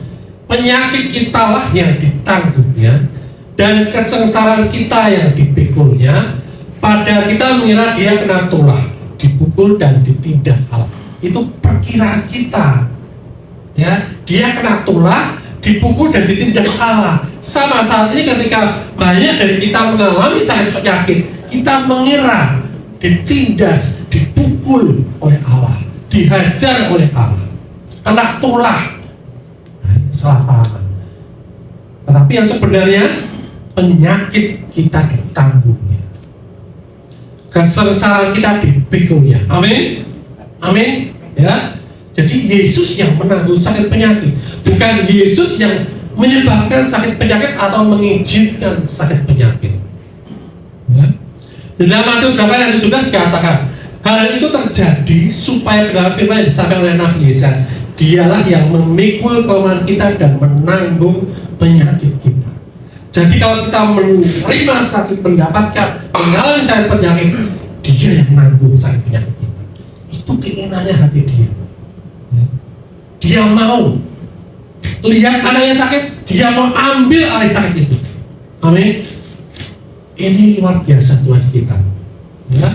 penyakit kitalah yang ditanggungnya dan kesengsaraan kita yang dipikulnya. Pada kita mengira dia kena tulah, dipukul dan ditindas Allah. Itu perkiraan kita, ya. Dia kena tulah, dipukul dan ditindas Allah. Sama saat ini ketika banyak dari kita mengalami sakit penyakit, kita mengira ditindas, dipukul oleh Allah, dihajar oleh Allah, kena tulah. Nah, ini salah paham. Tetapi yang sebenarnya penyakit kita ditanggungnya, kesengsaraan kita dipikulnya. Amin, amin, ya. Jadi Yesus yang menanggung sakit penyakit, bukan Yesus yang menyebabkan sakit penyakit atau mengizinkan sakit penyakit, ya. Di dalam Matius 8 ayat 17 dikatakan, hal itu terjadi supaya benar firman yang disampaikan oleh Nabi Yesaya, dialah yang memikul kelemahan kita dan menanggung penyakit kita. Jadi kalau kita menerima sakit, mendapatkan, mengalami sakit penyakit, dia yang menanggung sakit penyakit kita. Itu keinginannya hati dia. Dia mau lihat anaknya sakit, dia mau ambil alih sakit itu. Amin. Ini luar biasa Tuhan kita, ya.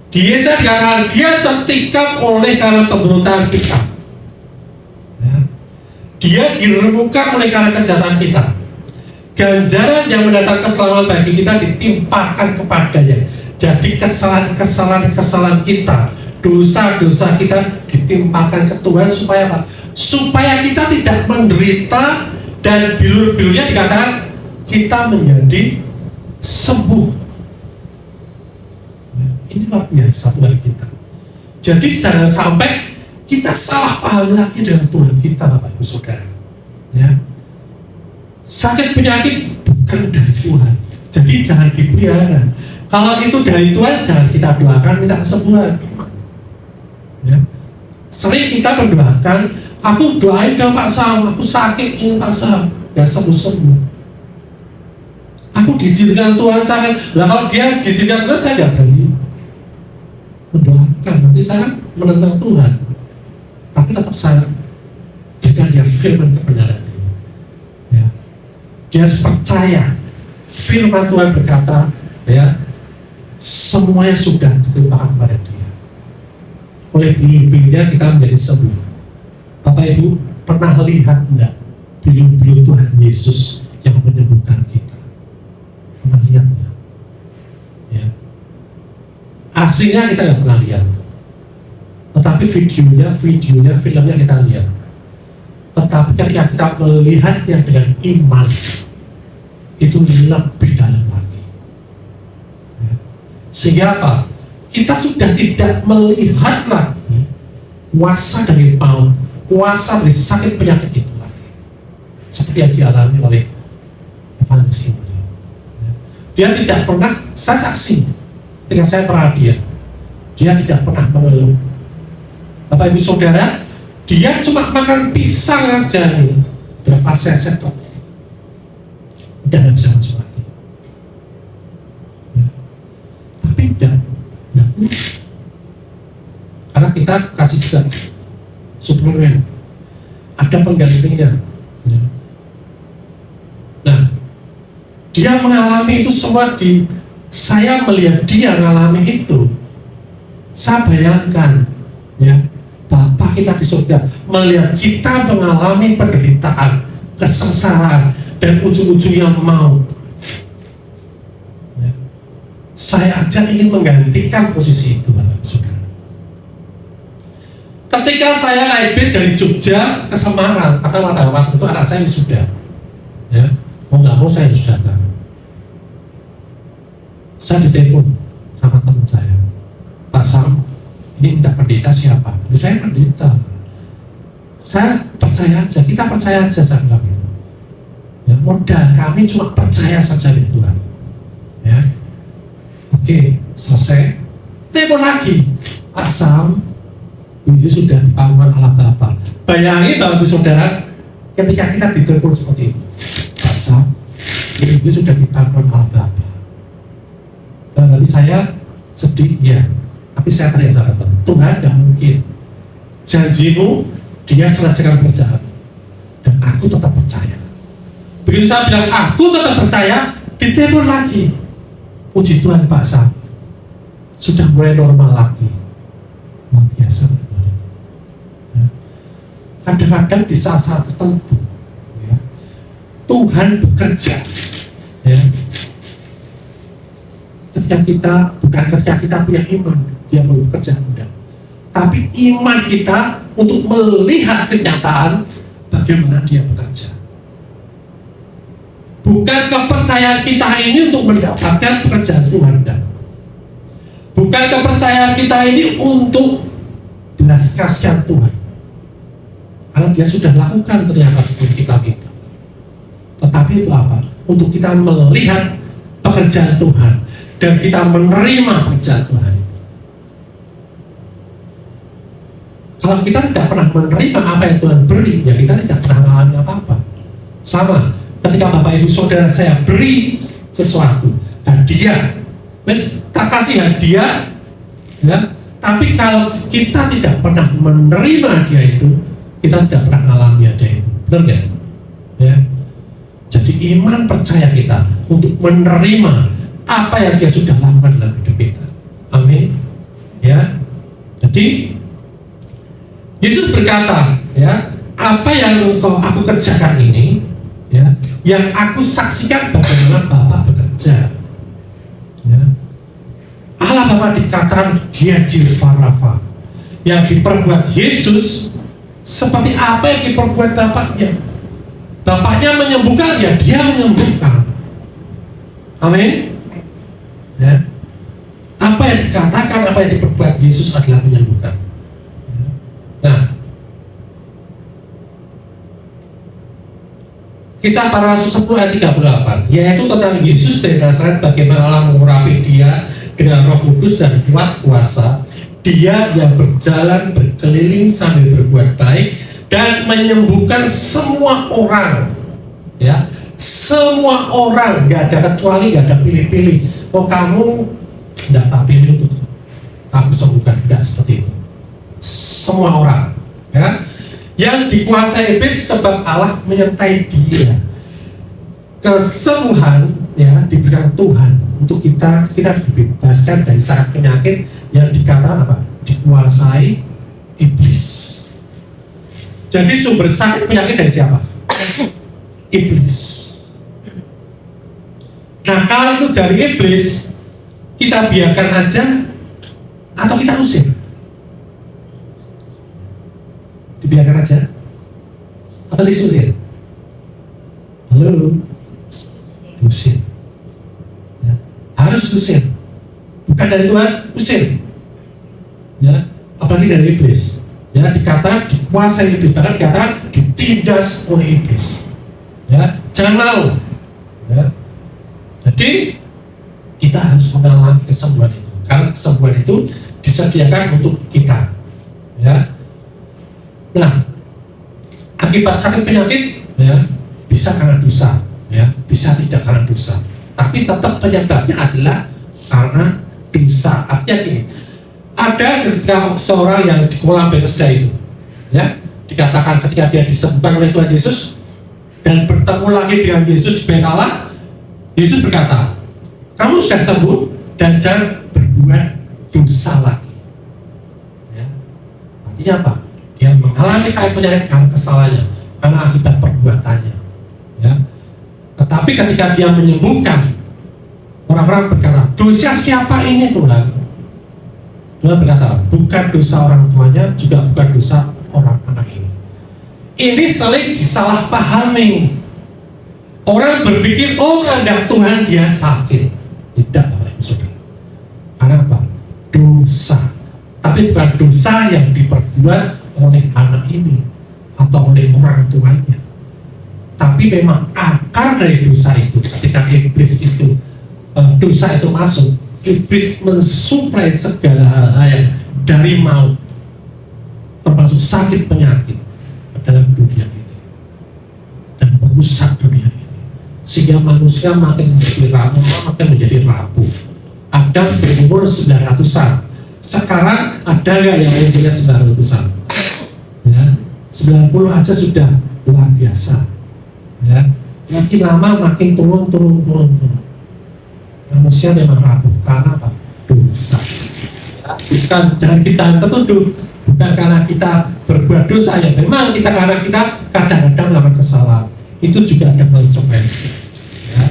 Di Yesaya dikatakan dia tertikam oleh karena pemberontakan kita, ya. Dia diremukkan oleh karena kejahatan kita. Ganjaran yang mendatangkan keselamatan bagi kita ditimpakan kepadanya. Jadi kesalahan kita, dosa-dosa kita ditimpakan ke Tuhan supaya apa? Supaya kita tidak menderita, dan bilur-bilurnya dikatakan kita menjadi sembuh. Ini luar biasa Tuhan kita. Jadi jangan sampai kita salah paham lagi dengan Tuhan kita, Bapak Ibu Saudara, ya. Sakit penyakit bukan dari Tuhan, jadi jangan dipelihara. Kalau itu dari Tuhan, jangan kita doakan minta kesembuhan, ya. Sering kita mendoakan, aku doain dong Pak Sam, aku sakit ini Pak Sam, gak sembuh-sembuh. Aku diizinkan Tuhan sakit. Lah kalau dia diizinkan Tuhan, saya tidak berani mendoakan. Nanti saya menentang Tuhan. Tapi tetap saya berikan dia firman kebenaran. Ya. Dia harus percaya firman Tuhan berkata, ya, semuanya sudah ditimpakan kepada dia. Oleh bilur-bilurnya kita menjadi sembuh. Bapak Ibu pernah lihat enggak bilur-bilur Tuhan Yesus yang menyembuhkan kita? Pernah lihatnya, ya. Aslinya kita nggak pernah lihat, tetapi videonya, filmnya kita lihat. Tetapi ketika kita melihatnya dengan iman, itu lebih dalam lagi, ya. Sehingga apa? Kita sudah tidak melihat lagi kuasa dari maut, kuasa dari sakit penyakit itu lagi, seperti yang dialami oleh evangelis ini. Dia tidak pernah, saya saksi ketika saya perhatian, dia tidak pernah mengeluh. Bapak Ibu Saudara, dia cuma makan pisang aja nih, berapa seset kok, udah gak bisa masuk lagi, ya. Tapi tidak karena kita kasih juga suplemen, ada penggantinya, ya. Nah, dia mengalami itu semua saya melihat dia mengalami itu. Saya bayangkan, ya, Bapa kita di surga melihat kita mengalami penderitaan, kesengsaraan, dan ujung-ujungnya maut. Ya. Saya aja ingin menggantikan posisi itu, Bapak Saudara. Ketika saya naik bis dari Jogja ke Semarang, karena waktu itu anak saya sudah, ya, mau nggak mau saya harus datang. Saya ditelepon sama teman saya, Pak Sam, ini minta pendeta siapa? Saya pendeta. Saya percaya aja, kita percaya aja, saya bilang gitu. Ya, modal kami cuma percaya saja di Tuhan. Ya, oke, selesai. Telepon lagi, Pak Sam, ini sudah di panggilan Allah Bapa. Bayangin Bapak Saudara, ketika kita ditelepon seperti itu, Pak Sam, ini sudah di panggilan Allah Bapa. Dan nanti saya sedih, ya, tapi saya teriak sama Tuhan, tidak mungkin. Janjimu, dia selesaikan pekerjaan, dan aku tetap percaya. Begitu saya bilang aku tetap percaya, ditelepon lagi. Puji Tuhan Pak Sam, sudah mulai normal lagi. Luar biasa. Ya. Kadang-kadang di saat-saat tertentu, ya, Tuhan bekerja. Ya. Ketika kita punya iman, dia mau bekerja mudah. Tapi iman kita untuk melihat kenyataan bagaimana dia bekerja. Bukan kepercayaan kita ini untuk mendapatkan pekerjaan Tuhan. Bukan kepercayaan kita ini untuk belas kasihan Tuhan. Karena dia sudah lakukan ternyata seperti kita. Tetapi itu apa? Untuk kita melihat pekerjaan Tuhan dan kita menerima pekerjaan Tuhan. Kalau kita tidak pernah menerima apa yang Tuhan beri, ya kita tidak pernah mengalami apa-apa. Sama, ketika Bapak Ibu Saudara saya beri sesuatu, hadiah, tak kasih hadiah, ya. Tapi kalau kita tidak pernah menerima dia itu, kita tidak pernah mengalami hadiah itu. Benar nggak? Ya. Jadi iman percaya kita untuk menerima apa yang dia sudah lakukan dalam hidup kita. Amin. Ya. Jadi Yesus berkata, ya, apa yang aku kerjakan ini, ya, yang aku saksikan bagaimana Bapa bekerja. Ya. Allah Bapa dikatakan dia Jehovah Rafa, yang diperbuat Yesus seperti apa yang diperbuat Bapaknya. Bapaknya menyembuhkan, ya dia menyembuhkan. Amin. Ya. Apa yang dikatakan, apa yang diperbuat Yesus adalah menyembuhkan. Nah, Kisah Para Rasul 10 ayat 38, yaitu tentang Yesus dari Nazaret, bagaimana Allah mengurapi dia dengan Roh Kudus dan kuat kuasa. Dia yang berjalan berkeliling sambil berbuat baik dan menyembuhkan semua orang. Ya, semua orang, nggak ada kecuali, nggak ada pilih-pilih. Oh kamu tidak tak pilih untuk kamu sembuhkan, tidak seperti itu. Semua orang, ya, yang dikuasai iblis sebab Allah menyertai dia. Kesembuhan, ya, diberikan Tuhan untuk kita dibebaskan dari sakit penyakit yang dikatakan apa? Dikuasai iblis. Jadi sumber sakit penyakit dari siapa? Iblis. Nah kalau itu dari iblis, kita biarkan aja atau kita usir? Dibiarkan aja atau diusir? Halo, diusir. Ya. Harus diusir. Bukan dari Tuhan, usir. Ya, apalagi dari iblis. Ya, dikatakan dikuasai iblis, bahkan dikatakan ditindas oleh iblis. Ya, jangan mau. Ya. Jadi kita harus mengalami kesembuhan itu, karena kesembuhan itu disediakan untuk kita. Ya. Nah, akibat sakit penyakit, ya, bisa karena dosa, ya, bisa tidak karena dosa. Tapi tetap penyebabnya adalah karena dosa. Artinya gini, ada ketika seorang yang di kolam Bethesda itu, ya, dikatakan ketika dia disembuhkan oleh Tuhan Yesus dan bertemu lagi dengan Yesus di Bait Allah, Yesus berkata, kamu sudah sembuh dan jangan berbuat dosa lagi. Ya. Artinya apa? Dia mengalami sakit penyakit karena kesalahannya, karena akibat perbuatannya. Ya. Tetapi ketika dia menyembuhkan, orang-orang berkata, dosa siapa ini Tuhan? Tuhan berkata, bukan dosa orang tuanya, juga bukan dosa orang anak ini. Ini saling disalahpahami. Orang berpikir, oh ada Tuhan dia sakit. Tidak, Bapak Ibu Saudara. Karena apa? Dosa. Tapi bukan dosa yang diperbuat oleh anak ini atau oleh orang tuanya. Tapi memang akar dari dosa itu, ketika iblis itu dosa itu masuk, iblis mensuplai segala hal yang dari maut, termasuk sakit penyakit dalam dunia ini dan merusak dunia ini, sehingga manusia makin menjadi rapuh. Adam berumur 900-an. Sekarang ada nggak yang umurnya 900-an? Ya, 90 aja sudah luar biasa. Ya, makin lama makin turun. Manusia memang rapuh karena apa? Dosa. Bukan, jangan kita tertuduh, bukan karena kita berbuat dosa, ya memang kita karena kita kadang-kadang melakukan kesalahan. Itu juga ada konsekuensi. Ya.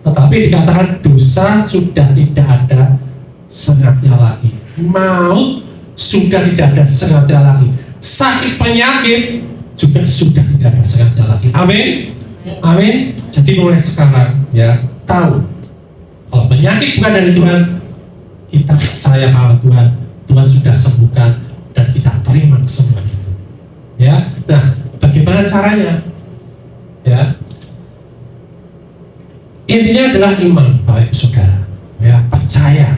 Tetapi dikatakan dosa sudah tidak ada sengatnya lagi, maut sudah tidak ada sengatnya lagi, sakit penyakit juga sudah tidak ada sengatnya lagi. Amin, amin. Jadi mulai sekarang ya tahu kalau penyakit bukan dari Tuhan, kita percaya bahwa Tuhan sudah sembuhkan dan kita terima kesembuhan itu. Ya, nah bagaimana caranya? Ya, intinya adalah iman, Bapak Ibu Saudara. Ya, percaya.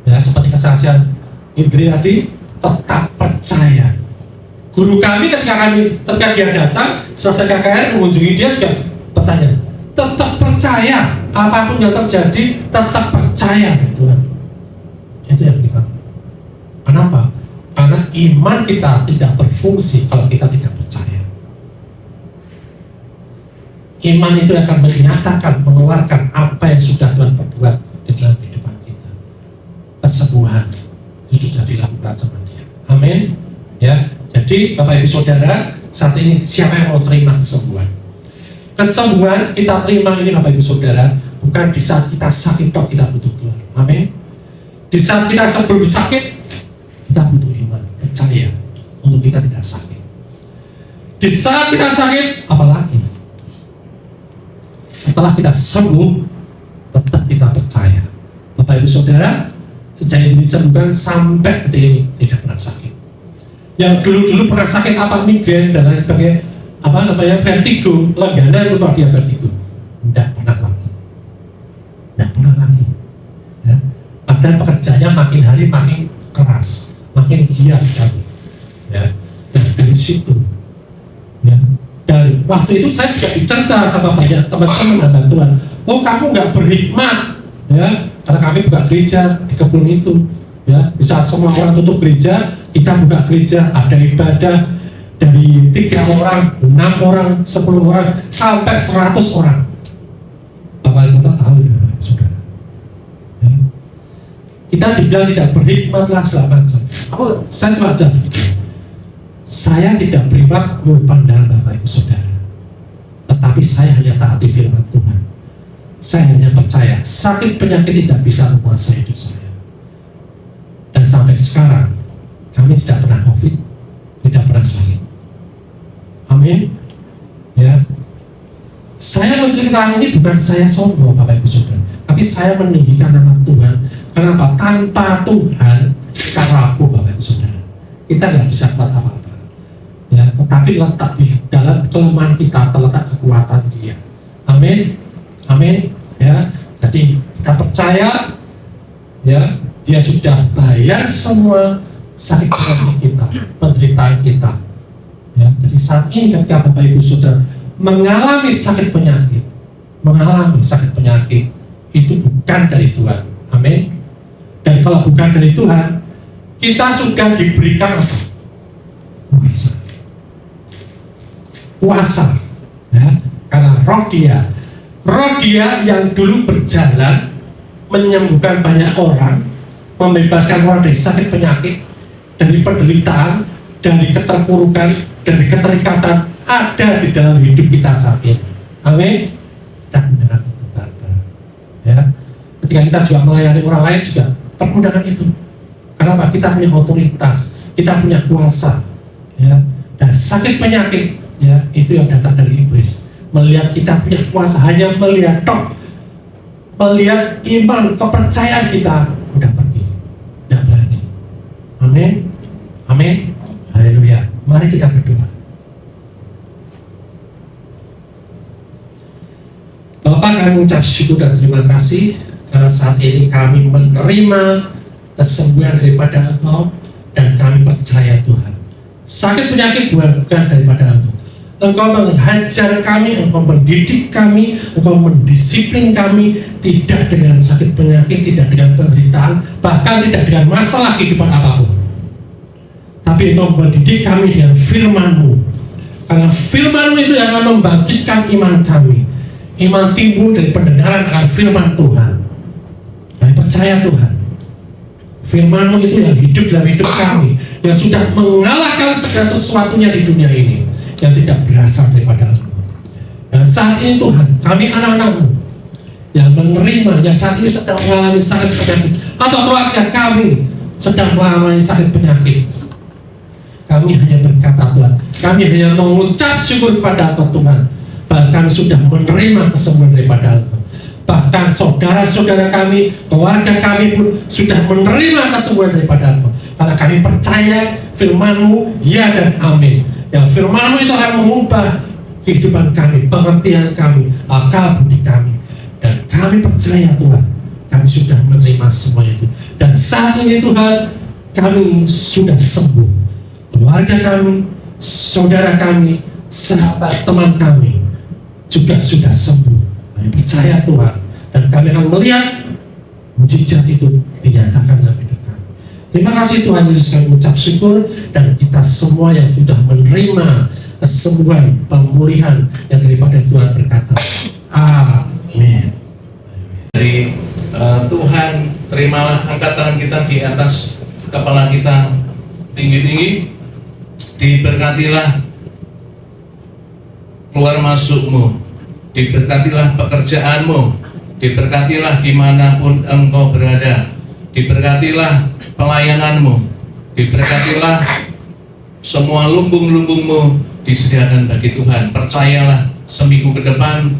Ya, seperti kesaksian Indri tadi, tetap percaya. Guru kami ketika dia datang selesai KKR mengunjungi dia juga pesannya, tetap percaya, apapun yang terjadi tetap percaya Tuhan. Itu yang kita. Kenapa? Karena iman kita tidak berfungsi kalau kita tidak percaya. Iman itu akan menyatakan, mengeluarkan apa yang sudah Tuhan perbuat di dalam kehidupan kita. Kesembuhan itu sudah dilakukan sama Dia. Amin. Ya. Jadi Bapak Ibu Saudara, saat ini siapa yang mau terima kesembuhan? Kesembuhan kita terima ini Bapak Ibu Saudara, bukan di saat kita sakit kok kita butuh Tuhan. Amin. Di saat kita sebelum sakit, kita butuh iman, percaya untuk kita tidak sakit. Di saat kita sakit, apalagi setelah kita sembuh, tetap kita percaya. Bapak Ibu Saudara, sejak ini disembuhkan sampai detik ini tidak pernah sakit. Yang dulu pernah sakit apa, migrain dan lain sebagainya, vertigo, lenggana itu kalau dia vertigo, tidak pernah lagi. Ya. Padahal pekerjaannya makin hari makin keras, makin giat kami. Ya. Dan dari situ, ya. Dan waktu itu saya juga dicerca sama banyak teman-teman dan bantuan. Oh, kamu nggak berhikmat, ya, karena kami buka gereja di kebun itu. Ya, di saat semua orang tutup gereja, kita buka gereja, ada ibadah dari 3 orang, 6 orang, 10 orang, sampai 100 orang. Bapak Ibu tahu ya, Saudara. Ya. Kita dibilang tidak berhikmat lah segala macam. Saya cuma jawab, saya tidak berhikmat menurut pandangan Bapak Ibu Saudara. Tetapi saya hanya taati firman Tuhan. Saya hanya percaya sakit penyakit tidak bisa menguasai hidup saya. Dan sampai sekarang kami tidak pernah COVID, tidak pernah sakit. Amin. Ya. Saya menceritakan ini bukan saya sombong Bapak Ibu Saudara, tapi saya meninggikan nama Tuhan. Kenapa? Tanpa Tuhan kita rapuh Bapak Ibu Saudara. Kita nggak bisa buat apa-apa. Ya, tetapi letak di dalam kelemahan kita terletak kekuatan Dia. Amin. Amin. Ya. Jadi kita percaya, ya, Dia sudah bayar semua sakit kita, penderitaan kita. Ya, jadi saat ini ketika Bapak Ibu Saudara mengalami sakit penyakit, itu bukan dari Tuhan. Amin. Dan kalau bukan dari Tuhan, kita sudah diberikan apa? Kuasa. Ya, karena roh Dia yang dulu berjalan menyembuhkan banyak orang, membebaskan orang dari sakit penyakit, dari penderitaan, dari keterpurukan, dari keterikatan, ada di dalam hidup kita saat ini. Amin. Kita gunakan itu bareng-bareng. Ya. Ketika kita juga melayani orang lain juga pergunakan itu. Kenapa? Kita punya otoritas, kita punya kuasa. Ya. Dan sakit penyakit, ya, itu yang datang dari iblis. Melihat kita punya kuasa, hanya melihat tok, melihat iman, kepercayaan kita udah pergi, udah berani. Amin, amin, haleluya. Mari kita berdoa. Bapak, kami mengucap syukur dan terima kasih karena saat ini kami menerima kesembuhan daripada Engkau dan kami percaya Tuhan. Sakit penyakit bukan daripada Engkau. Engkau menghajar kami, Engkau mendidik kami, Engkau mendisiplin kami, tidak dengan sakit penyakit, tidak dengan penderitaan, bahkan tidak dengan masalah kehidupan apapun. Tapi Engkau mendidik kami dengan firman-Mu. Karena firman-Mu itu yang akan membangkitkan iman kami. Iman timbul dari pendengaran akan firman Tuhan. Kami percaya Tuhan, firman-Mu itu yang hidup dalam hidup kami, yang sudah mengalahkan segala sesuatunya di dunia ini yang tidak berasal daripada Allah. Dan saat ini Tuhan, kami anak-anak-Mu yang menerima, yang saat ini sedang mengalami sakit penyakit, atau keluarga kami sedang mengalami sakit penyakit, kami hanya berkata Tuhan, kami hanya mengucap syukur kepada Engkau Tuhan, bahwa kami sudah menerima kesembuhan daripada Engkau. Bahkan saudara-saudara kami, keluarga kami pun sudah menerima kesembuhan daripada Engkau. Karena kami percaya firman-Mu, ya dan amin. Yang firman-Mu itu akan mengubah kehidupan kami, pengertian kami, akal budi kami. Dan kami percaya Tuhan, kami sudah menerima semua itu. Dan saat ini Tuhan, kami sudah sembuh. Keluarga kami, saudara kami, sahabat teman kami juga sudah sembuh. Kami percaya Tuhan, dan kami akan melihat mujizat itu dinyatakan dalam hidup kami. Terima kasih Tuhan Yesus, kami mengucap syukur, dan kita semua yang sudah menerima kesembuhan, pemulihan yang daripada Tuhan berkata, amin. Dari Tuhan, terimalah, angkat tangan kita di atas kepala kita tinggi-tinggi. Diberkatilah keluar masukmu, diberkatilah pekerjaanmu, diberkatilah dimanapun engkau berada, diberkatilah pelayananmu, diberkatilah semua lumbung-lumbungmu disediakan bagi Tuhan. Percayalah, seminggu ke depan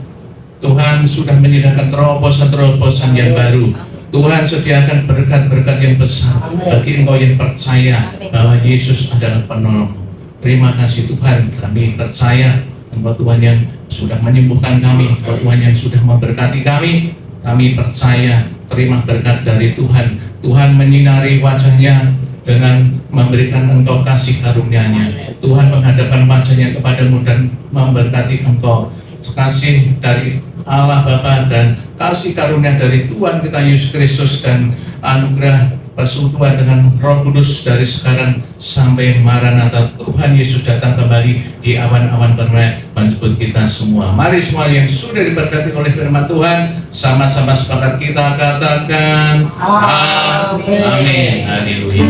Tuhan sudah menyediakan terobosan-terobosan yang baru. Tuhan sediakan berkat-berkat yang besar bagi engkau yang percaya bahwa Yesus adalah penolong. Terima kasih Tuhan, kami percaya Engkau Tuhan yang sudah menyembuhkan kami, Engkau Tuhan yang sudah memberkati kami. Kami percaya, terima berkat dari Tuhan. Tuhan menyinari wajahnya dengan memberikan engkau kasih karunia-Nya. Tuhan menghadapkan wajahnya kepadamu dan memberkati engkau. Kasih dari Allah Bapa dan kasih karunia dari Tuhan kita Yesus Kristus dan anugerah persekutuan dengan Roh Kudus dari sekarang sampai Maranatha Tuhan Yesus datang kembali di awan-awan bermeh menjemput kita semua. Mari semua yang sudah diberkati oleh firman Tuhan, sama-sama sepakat kita katakan amin. Haleluya.